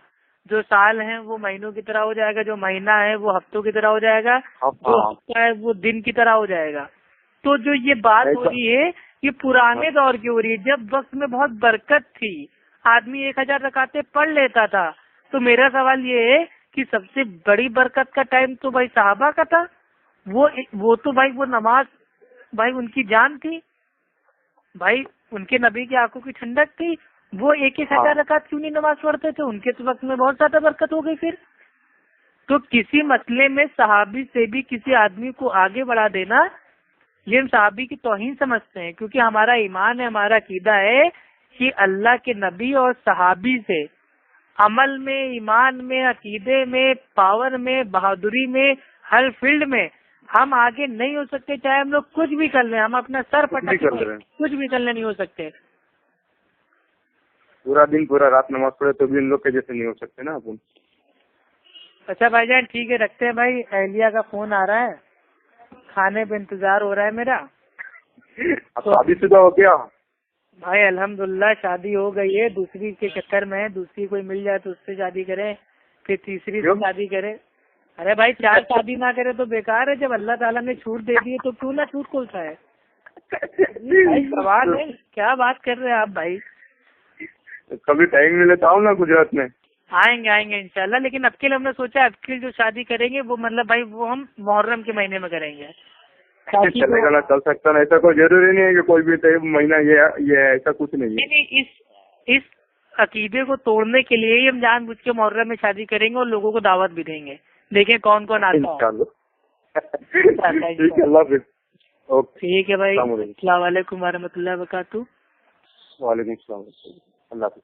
جو سال ہیں وہ مہینوں کی طرح ہو جائے گا، جو مہینہ ہے وہ ہفتوں کی طرح ہو جائے گا، جو ہفتہ ہے وہ دن کی طرح ہو جائے گا۔ تو جو یہ بات ہو رہی ہے یہ پرانے دور کی ہو رہی ہے، جب وقت میں بہت برکت تھی، آدمی 1000 رکعتیں پڑھ لیتا تھا۔ تو میرا سوال یہ ہے کہ سب سے بڑی برکت کا ٹائم تو بھائی صحابہ کا تھا، وہ تو بھائی وہ نماز بھائی ان کی جان تھی، بھائی ان کے نبی کی آنکھوں کی ٹھنڈک تھی، وہ 1000 رکعت کیوں نہیں نماز پڑھتے تھے؟ ان کے تو وقت میں بہت زیادہ برکت ہو گئی۔ پھر تو کسی مسئلے میں صحابی سے بھی کسی آدمی کو آگے بڑھا دینا یہ ہم صحابی کی توہین سمجھتے ہیں، کیونکہ ہمارا ایمان ہے، ہمارا عقیدہ ہے کہ اللہ کے نبی اور صحابی سے عمل میں، ایمان میں، عقیدے میں، پاور میں، بہادری میں، ہر فیلڈ میں ہم آگے نہیں ہو سکتے، چاہے ہم لوگ کچھ بھی کر لیں، ہم اپنا سر پٹک کچھ بھی کرنے نہیں ہو سکتے، پورا دن پورا رات نماز پڑھے تو بھی ان لوگ کے جیسے نہیں ہو سکتے نا اپن۔ اچھا بھائی جان ٹھیک ہے رکھتے ہیں، بھائی اہلیہ کا فون آ رہا ہے، کھانے پہ انتظار ہو رہا ہے میرا۔ شادی شدہ ہو کیا؟ بھائی الحمدللہ شادی ہو گئی ہے، دوسری کے چکر میں ہے، دوسری کوئی مل جائے تو اس سے شادی کریں، پھر تیسری سے شادی کریں۔ ارے بھائی 4 شادی نہ کرے تو بیکار ہے، جب اللہ تعالیٰ نے چھوٹ دے دی ہے تو کیوں نہ چھوٹ کھولتا ہے؟ بھائی سوال ہے، کیا بات کر رہے ہیں آپ بھائی؟ کبھی ٹائم ملے تو آؤ نا گجرات میں۔ آئیں گے انشاءاللہ، لیکن اب کے لیے ہم نے سوچا اب کے جو شادی کریں گے وہ مطلب بھائی وہ ہم محرم کے مہینے میں کریں گے۔ چلے گا نا، چل سکتا نا، ایسا کوئی ضروری نہیں ہے کہ کوئی بھی مہینہ یہ ایسا کچھ نہیں ہے۔ اس عقیدے کو توڑنے کے لیے ہی ہم جان بوجھ کے محرم میں شادی کریں گے اور لوگوں کو دعوت بھی دیں گے، دیکھیں کون آتا ہے۔ ٹھیک ہے بھائی، السلام علیکم ورحمۃ اللہ وبرکاتہ۔ وعلیکم السلام، اللہ حافظ۔